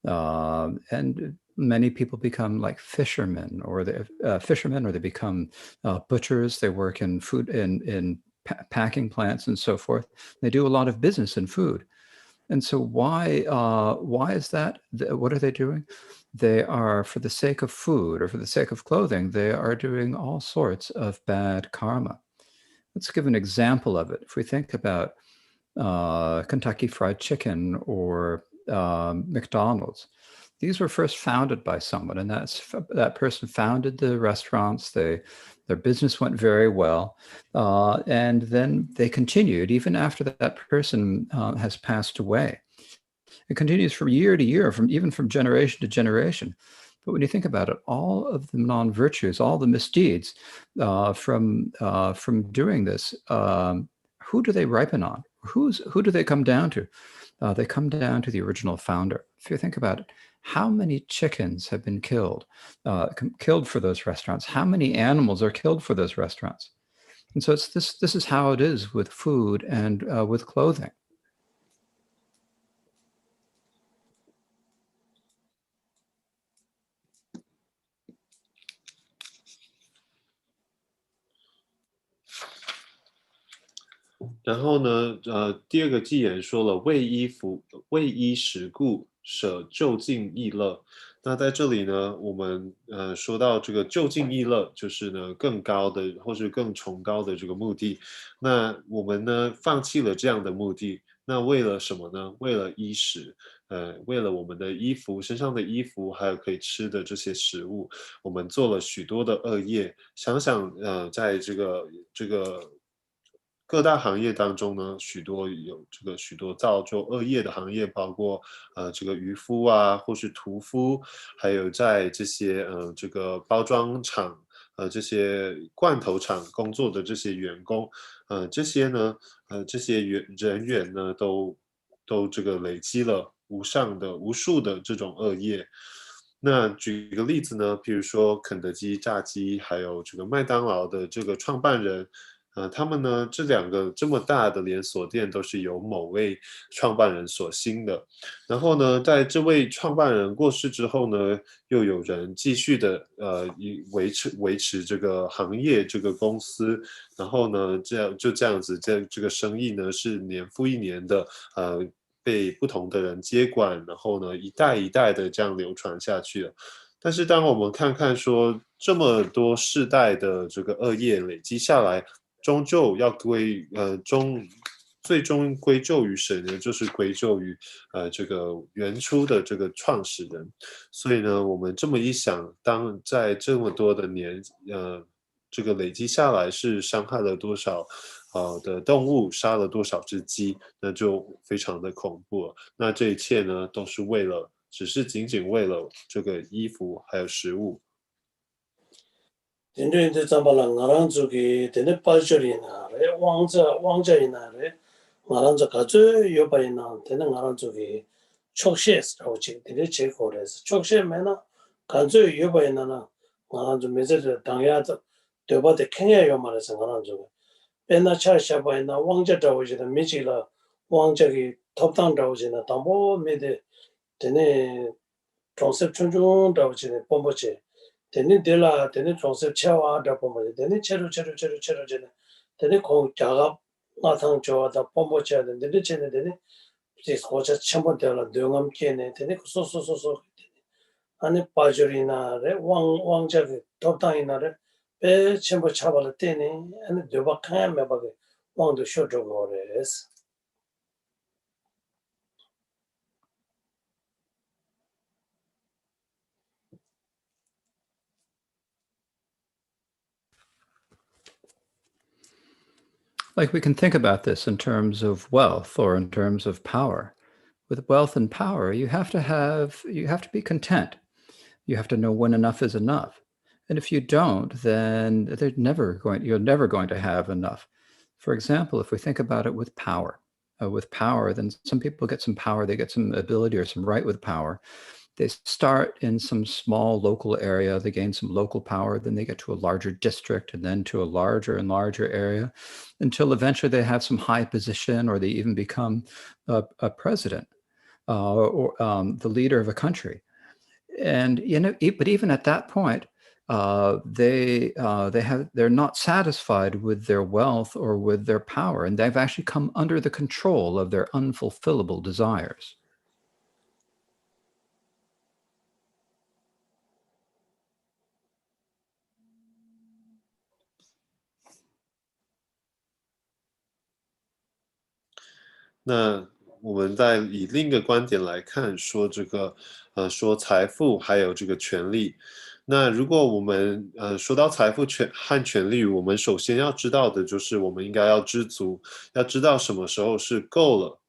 And many people become like fishermen, or they become butchers. They work in food, in packing plants and so forth. They do a lot of business in food. And so why is that? What are they doing? They are, for the sake of food or for the sake of clothing, they are doing all sorts of bad karma. Let's give an example of it. If we think about Kentucky Fried Chicken or McDonald's, these were first founded by someone, and that person founded the restaurants. Their business went very well, and then they continued even after that person has passed away. It continues from year to year, even from generation to generation. But when you think about it, all of the non-virtues, all the misdeeds from doing this, who do they ripen on? Who do they come down to? They come down to the original founder. If you think about it, how many chickens have been killed for those restaurants? How many animals are killed for those restaurants? And so it's this is how it is with food and with clothing.然后呢，第二个偈言说了为衣食故，舍就近逸乐。那在这里呢，我们说到这个就近逸乐，就是呢更高的或是更崇高的这个目的。那我们呢放弃了这样的目的，那为了什么呢？为了衣食，为了我们的衣服，身上的衣服，还有可以吃的这些食物，我们做了许多的恶业。想想，在这个各大行业当中呢，许多造就恶业的行业，包括这个渔夫啊，或是屠夫，还有在这些这个包装厂。这些罐头厂工作的这些员工，这些呢，这些人员呢，都这个累积了无数的这种恶业。那举一个例子呢，比如说肯德基炸鸡，还有这个麦当劳的这个创办人，他们呢这两个这么大的连锁店都是由某位创办人所兴的。然后呢，在这位创办人过世之后呢，又有人继续的维持这个行业这个公司，然后呢，这样子，这个生意呢是年复一年的被不同的人接管，然后呢一代一代的这样流传下去了。但是当我们看看说这么多世代的这个恶业累积下来，终究要最终归咎于谁呢？就是归咎于这个原初的这个创始人。所以呢，我们这么一想，当在这么多的年这个累积下来是伤害了多少的动物，杀了多少只鸡，那就非常的恐怖了。那这一切呢，都是只是仅仅为了这个衣服还有食物。인도인들 잠발랑 나랑 저기 되네 빠져리나 래 왕자이나 래 나랑 저 가져 여바이나 되는 나랑 저기 촉시에스라고 지금 되게 제거래서 촉시에면은 가져 여바이나나 나랑 좀 메시지 당야도 되바데 캥야요 말해서 나랑 저 맨날 차샤바이나 왕자라고 지는 미지라 왕자기 톱당라고 지는 담보 메데 되네 concept 춘중라고 지는 뽐보지 되는 데라 되는 concept 채와다 보면 되는 채로 되는 되는 공 작업 나타난 좋아다 뽐보지 되는 채는 되는 이제 고차 첨부 되라 능엄께네 되는 소소소소 안에 빠져리나래 왕자기 톱당이나래 배 첨부 차발 때네 안에 되박하야 매박에 왕도 쇼저거래스 Like we can think about this in terms of wealth or in terms of power. With wealth and power, you have to be content. You have to know when enough is enough. And if you don't, then you're never going to have enough. For example, if we think about it with power, then some people get some power, they get some ability or some right with power. They start in some small local area, they gain some local power, then they get to a larger district and then to a larger and larger area until eventually they have some high position or they even become a president or the leader of a country. And but even at that point, they're not satisfied with their wealth or with their power, and they've actually come under the control of their unfulfillable desires.那我们再以另一个观点来看，说这个说财富还有这个权利。那如果我们说到财富和权利，我们首先要知道的就是我们应该要知足，要知道什么时候是够了。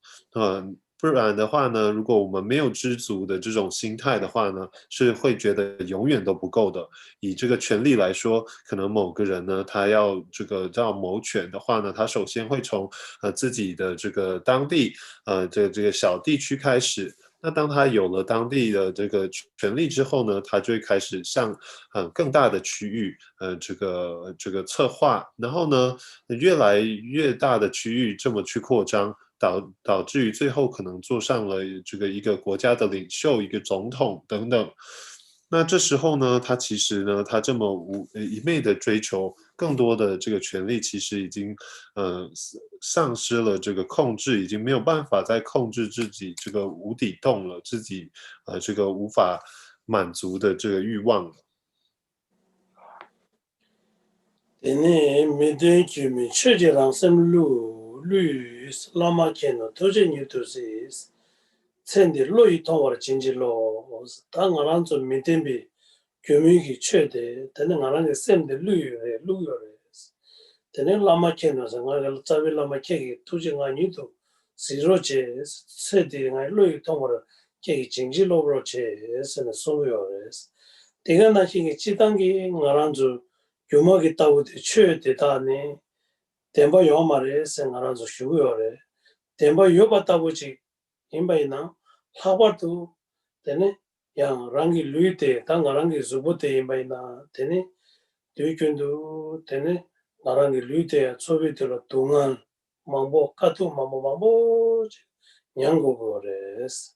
不然的话呢，如果我们没有知足的这种心态的话呢，是会觉得永远都不够的。以这个权利来说，可能某个人呢，他要谋权的话呢，他首先会从自己的这个当地这个小地区开始。那当他有了当地的这个权利之后呢，他就会开始向更大的区域这个策划，然后呢越来越大的区域这么去扩张。导致于最后可能做上了这个一个国家的领袖、一个总统等等。那这时候呢，他其实呢，他这么一昧的追求更多的这个权利，其实已经丧失了这个控制，已经没有办法再控制自己这个无底洞了，自己这个无法满足的这个欲望了。Tene midden jumi cheje rang sem lu lama keno toje nyu to sis tsende lo yi tong war jinji lo ta ngaran zo midden bi jumi ki chede tene ngaran sem de lu yo re tene lama keno sa ngaran tsabe lama kegi toje nga nyu to siro che tsede nga lo yi tong war kegi jinji lo ro che sene so yo re tega na ki chidangi ngaran zo 교막이 따오데 최대다네 덴바 요마레 생아라서 쉬고요레 덴바 요바따보지 임바이나 하바도 되네 양 랑기 루이테 당가랑기 zu보테 임바이나 되네 되균도 되네 나랑기 루이테 소비들어 동안 망보 까투 망보 냥고고레스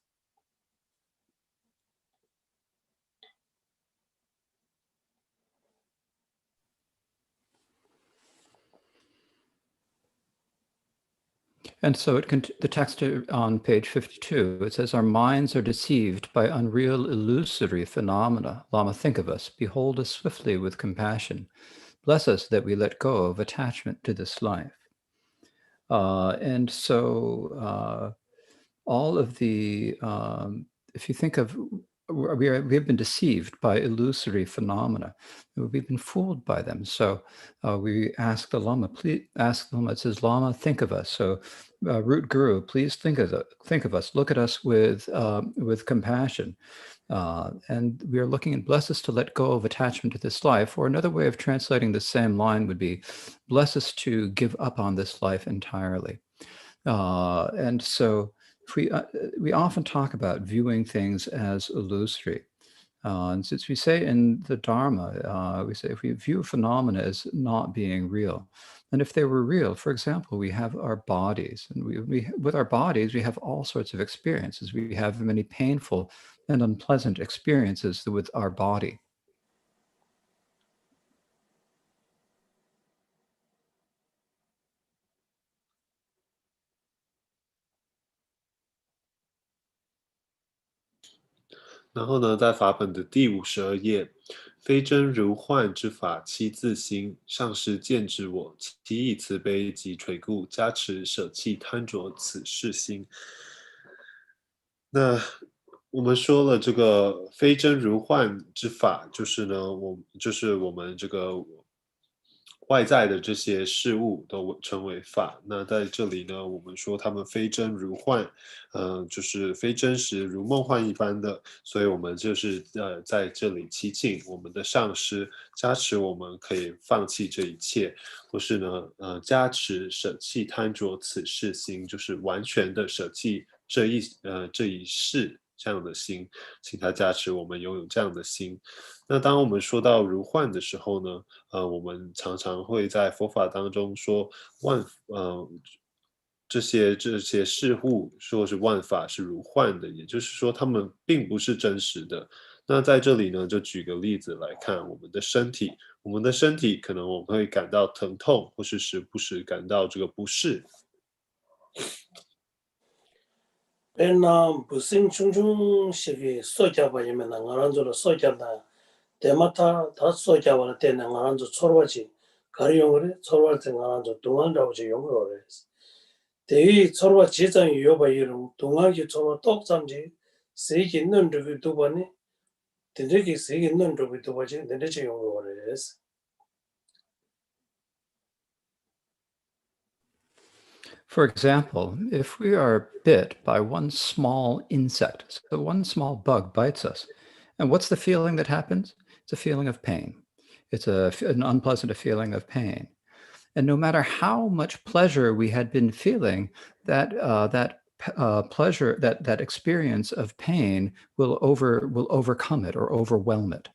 And so the text on page 52, it says, our minds are deceived by unreal illusory phenomena. Lama, think of us. Behold us swiftly with compassion. Bless us that we let go of attachment to this life. And so all of the, if you think of, we have been deceived by illusory phenomena. We've been fooled by them. So we ask the Lama, please ask the Lama. It says, Lama, think of us. So Root Guru, please think of us. Look at us with compassion. And we are looking and bless us to let go of attachment to this life. Or another way of translating the same line would be, bless us to give up on this life entirely. And so we often talk about viewing things as illusory. And since we say in the Dharma, we say if we view phenomena as not being real, and if they were real, for example, we have our bodies, and with our bodies, we have all sorts of experiences. We have many painful and unpleasant experiences with our body.然后呢，在法本的第52页，非真如幻之法七自心，上师见之我，其以慈悲及垂顾加持舍弃贪着此世心。那我们说了这个非真如幻之法，就是呢，就是我们这个外在的这些事物都称为法。那在这里呢，我们说他们非真如幻，就是非真实如梦幻一般的，所以我们就是在这里祈请我们的上师加持我们可以放弃这一切，或是呢加持舍弃贪着此世心，就是完全的舍弃这一世这样的心，请他加持我们拥有这样的心。那当我们说到如幻的时候呢，我们常常会在佛法当中说这些事物说是万法是如幻的，也就是说它们并不是真实的。那在这里呢，就举个例子来看我们的身体，我们的身体可能我们会感到疼痛，或是时不时感到这个不适。ena busing chung shigi soja ba yemena ngaranzo la soja da temata da soja wala tena ngaranzo chorwachi gari yongre chorwal te ngaranzo dungan rawochi yongre 대위 chorwa jizang yoba yirum dungan ki chorwa tok samji seiki nun rupi dubani dendeki seiki nun rupi dubachi dendechi yongre For example, if we are bit by one small insect, so one small bug bites us, and what's the feeling that happens? It's a feeling of pain. It's an unpleasant feeling of pain. And no matter how much pleasure we had been feeling, that pleasure, that experience of pain will overcome it or overwhelm it.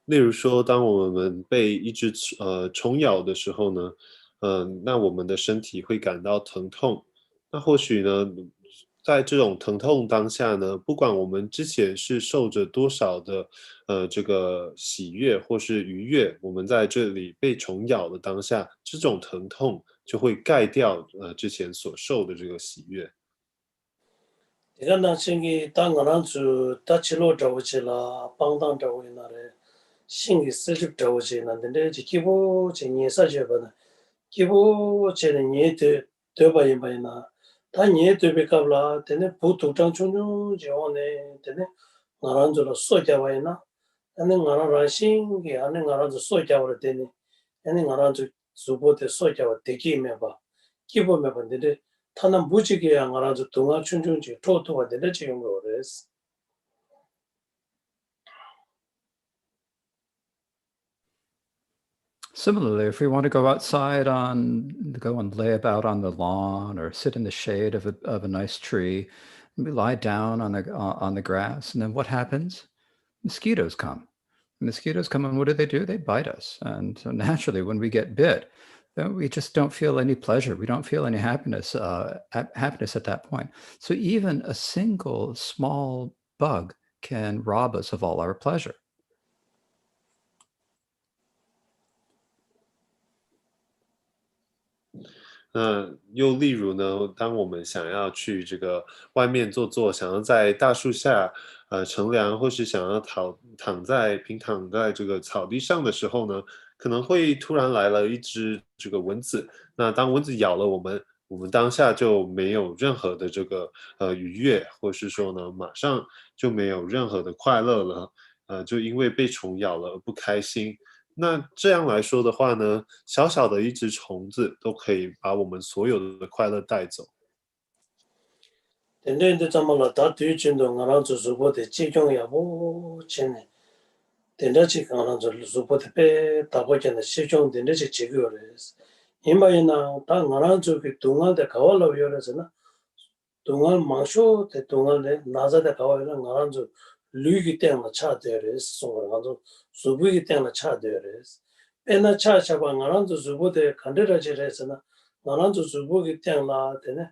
例如说，当我们被一只虫咬的时候呢，那我们的身体会感到疼痛。那或许呢，在这种疼痛当下呢，不管我们之前是受着多少的这个喜悦或是愉悦，我们在这里被虫咬的当下，这种疼痛就会盖掉之前所受的这个喜悦。 Tiga nangshingi ta ngaranzu ta chilo chawachi la pangdang chawachi na re shingi sirip chawachi na dinde chi kibo chi nye sa cheba na kibo chi na nye doba yinba yina ta nye dobe kabla dinde bu tukchang chungchung chi wane dinde ngaranzu la so kyawa yina ane ngarang ranshingi ane ngaranzu so kyawa ra dinde ane ngaranzu zubo de so kyawa deki meba kibo meba dinde 타나 무지개 양아라서 동아 춘춘지 토토가 되는 지금 거래스. Similarly, if we want to go outside go and lay about on the lawn or sit in the shade of a nice tree, and we lie down on the grass, and then what happens? Mosquitoes come. Mosquitoes come, and what do? They bite us. And so naturally, when we get bit, then we just don't feel any pleasure. We don't feel any happiness at that point. So even a single small bug can rob us of all our pleasure. 那又例如呢，当我们想要去这个外面坐，想要在大树下乘凉，或是想要平躺在这个草地上的时候呢，可能会突然来了一只这个蚊子。那当蚊子咬了我们，我们当下就没有任何的这个愉悦，或是说呢，马上就没有任何的快乐了。就因为被虫咬了而不开心。那这样来说的话呢，小小的一只虫子都可以把我们所有的快乐带走。 된데인데 잠말라 다 뒤진도 ngaranzu zubote 지경이야 뭐 체네. 된다지 ngaranzu zubote 빼 다보잖아 시종 된다지 지교래스. 임바이나 다 ngaranzu 그 동안데 가war로 요래서나 동안 마쇼 대 동안에 나자데 가와이나 ngaranzu 류기 때문에 차대래스 송을 가서 수부기 때문에 차대래스. 빼나 차차바 ngaranzu zubote 간데라지래서나 ngaranzu zu보기 때문에 되네.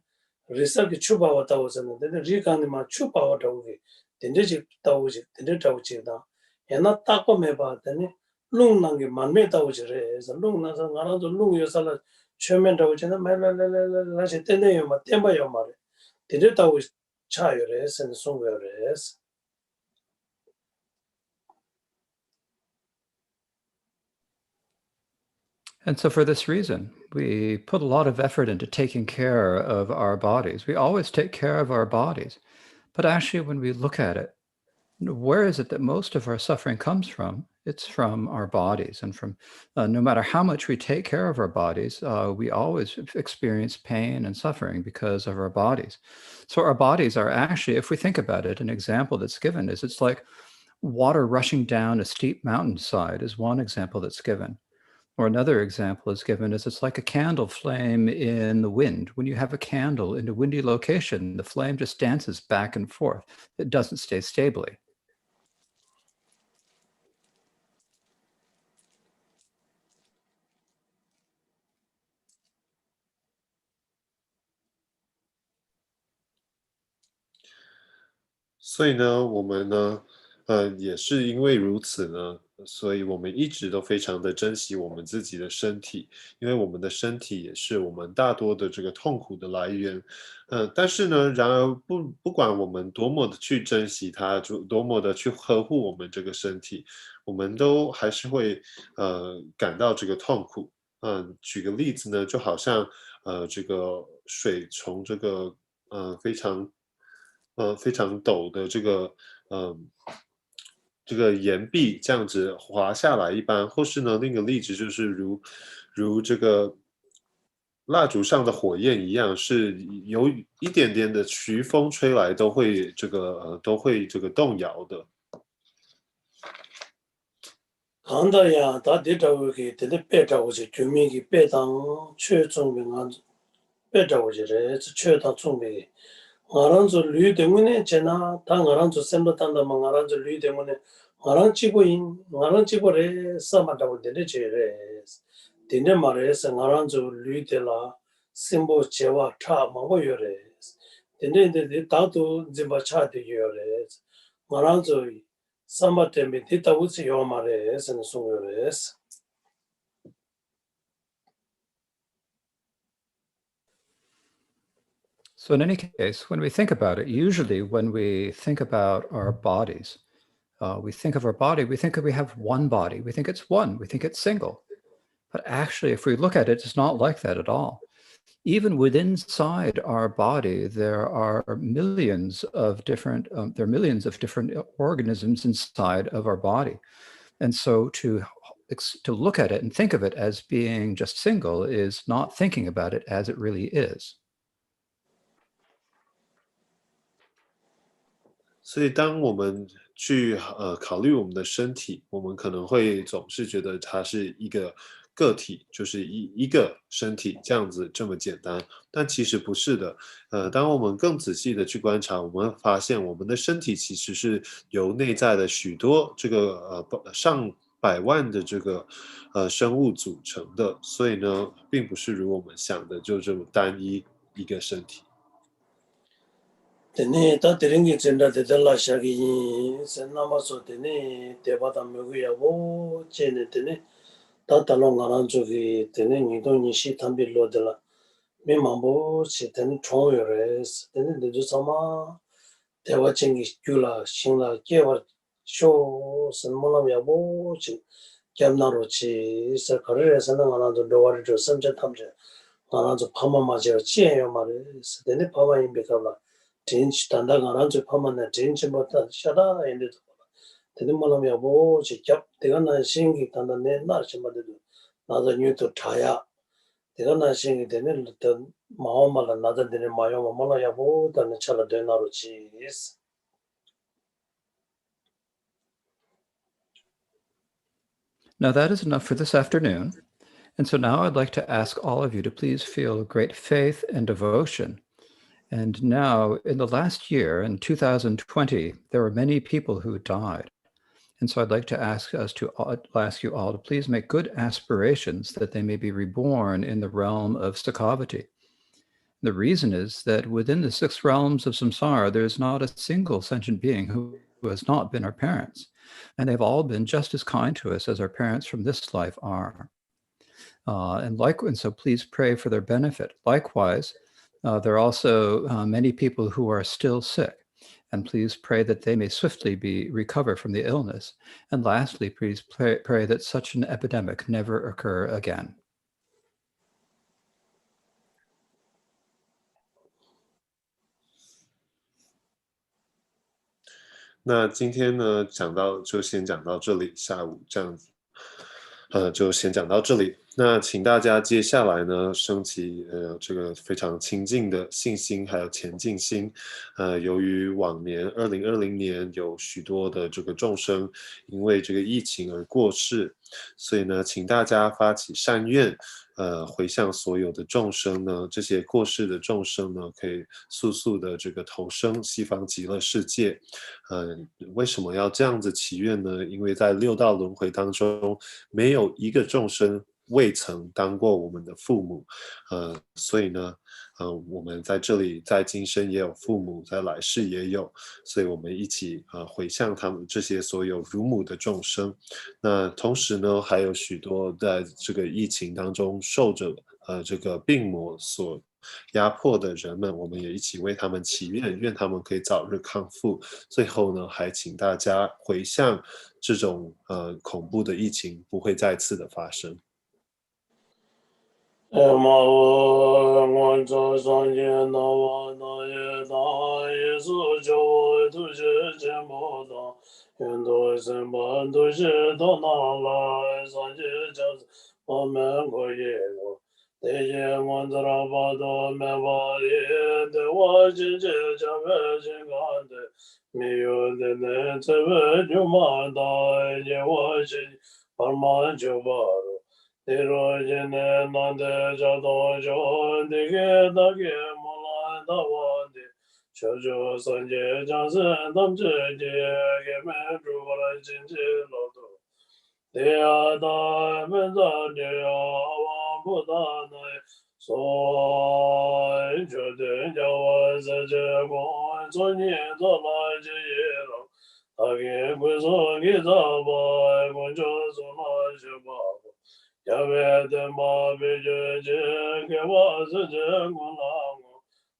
리서치 추바 왔다 오셨는데 리간이만 추바 왔다 오게 된대지 따오지 된대 따오지다 얘나 따고 매봐더니 룽난게 만매다 오지래 그래서 룽나서 나라도 룽여살라 최면 따오지나 말라라라라시 때네요 막 땜바요 말에 된대 따오 차요래 선 송거래스. And so for this reason, we put a lot of effort into taking care of our bodies. We always take care of our bodies. But actually, when we look at it, where is it that most of our suffering comes from? It's from our bodies. And from no matter how much we take care of our bodies, we always experience pain and suffering because of our bodies. So our bodies are actually, if we think about it, an example that's given is it's like water rushing down a steep mountainside is one example that's given. Or another example is given is it's like a candle flame in the wind. When you have a candle in a windy location, the flame just dances back and forth. It doesn't stay stably. 所以呢，我们呢，也是因为如此呢，所以我们一直都非常的珍惜我们自己的身体，因为我们的身体也是我们大多的这个痛苦的来源。但是呢，然而不管我们多么的去珍惜它，就多么的去呵护我们这个身体，我们都还是会感到这个痛苦。举个例子呢，就好像这个水从这个非常陡的这个这个岩壁这样子滑下来一般，或是呢另一个例子就是如这个蜡烛上的火焰一样，是有一点点的徐风吹来都会这个动摇的。간다야 다 데이터게 데데 빼자고지 주민이 빼당 최종명한 빼자고지래 최다 총비 알아서 류 때문에 제나 당 알아서 셈도 단다만 알아서 류 때문에 알아 찍고인 알아 찍고래 싸마다고 되는지래 되는 말에서 알아서 류 때라 심보 제와 차 먹고 요래 되는데 다도 이제 뭐 차도 요래 알아서 Samba tembe tita uzi yomare es en sungures. So in any case, when we think about it, usually when we think about our bodies, we think of our body, we think we have one body, we think it's one, we think it's single. But actually, if we look at it, it's not like that at all. Even within inside our body, there are millions of different organisms inside of our body. And so to look at it and think of it as being just single is not thinking about it as it really is. 所以，当我们去考虑我们的身体，我们可能会总是觉得它是一个个体，就是一个身体这样子这么简单。但其实不是的。当我们更仔细的去观察，我们会发现我们的身体其实是由内在的许多这个上百万的这个生物组成的。所以呢，并不是如我们想的就这么单一一个身体。Tene ta terengi tsenda te tela shaki senama so tene te bata meguya wo chene tene ta talong arancho ki tene nido nishi tambi lo de la me mambo che tene chong yores tene de sama te wa chengi gyula shingla kewa sho senmolam ya wo che kyamna ro chi sa karere sana arancho dowari jo samche tamche arancho pama ma je chien yo mare tene pama imbe kabla Change tanda garanzo pamana change mota shada ende tene malamya bo che kyap tega na shingi tanda ne na shimade na da nyu to thaya tega na shingi tene ta mao mala na da tene mayo mala ya bo tane chala de na ro chi is Now that is enough for this afternoon. And so now I'd like to ask all of you to please feel great faith and devotion. And now, in the last year, in 2020, there were many people who died. And so I'd like to ask you all to please make good aspirations that they may be reborn in the realm of Sukhavati. The reason is that within the 6 realms of samsara, there's not a single sentient being who has not been our parents. And they've all been just as kind to us as our parents from this life are. And so please pray for their benefit. Likewise, there are also many people who are still sick, and please pray that they may swiftly recover from the illness. And lastly, please pray that such an epidemic never occur again.那今天呢，就先讲到这里，下午这样子，就先讲到这里。那请大家接下来呢，升起这个非常清净的信心，还有前进心。由于往年2020年有许多的这个众生因为这个疫情而过世，所以呢，请大家发起善愿。回向所有的众生呢，这些过世的众生呢，可以速速的这个投生西方极乐世界。为什么要这样子祈愿呢？因为在6道轮回当中，没有一个众生未曾当过我们的父母，所以呢，我们在这里在今生也有父母，在来世也有，所以我们一起回向他们这些所有乳母的众生。那同时呢，还有许多在这个疫情当中受着这个病魔所压迫的人们，我们也一起为他们祈愿，愿他们可以早日康复。最后呢，还请大家回向这种恐怖的疫情不会再次的发生。云多生满都是多难来，三界教我们可以过。那些我这拉巴多没法也的，我今天加倍情感的，没有的人这辈就马大，也我是慢慢就把了。你若今天难得找到就你给他给莫来打我的。求求三界将士他们直接给们主来亲戚老多，地下大门上地下王不大内，所以决定叫我在这光做你做来这一路，他给归属给找吧，工作做那些吧。要别的马别决绝给我自己光拉我。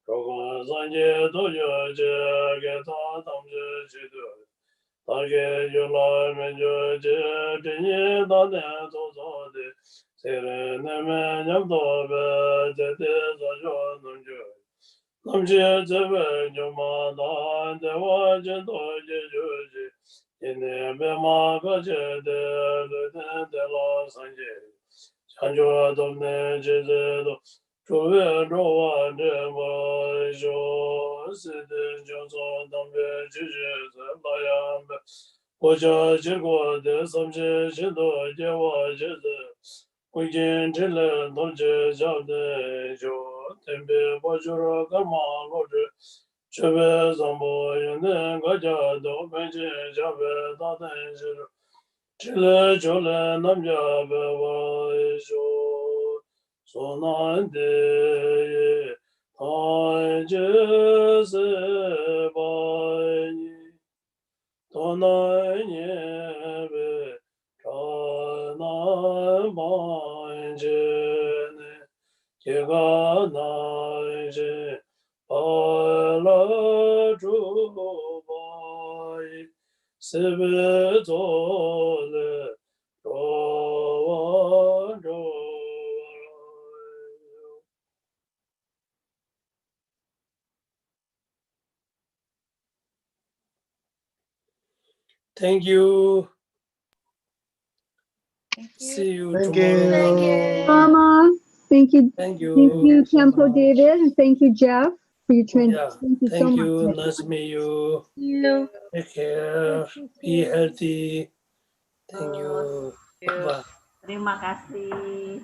如果三界都有这给他当着去的，他给就来没就这这你当年做做的，虽然你们娘多呗，这的做就能就，能接这边就马单在我这多就就是，今天别马个这的，昨天的老三界，想着都能接着都。诸位诸王这么说，是的，就从当别继续在那样的，我家结果的三千许多给我觉得，我今天了都这叫的就特别我就说干嘛我这这边上不用的国家都没钱，下边大单是。吃了酒了，咱家别我说。所难的太就是百年，多难年别长难万劫呢，这个难是白了诸百，是不做了着着。Thank you. See you Thank tomorrow. you. Mama, thank you. Thank Thank you. you, Temple David, and thank you, Jeff, for your training. Yeah. Thank you so Thank much. you. Nice to meet you. You. Take care. Be healthy. Thank you. Bye-bye. Terima kasih.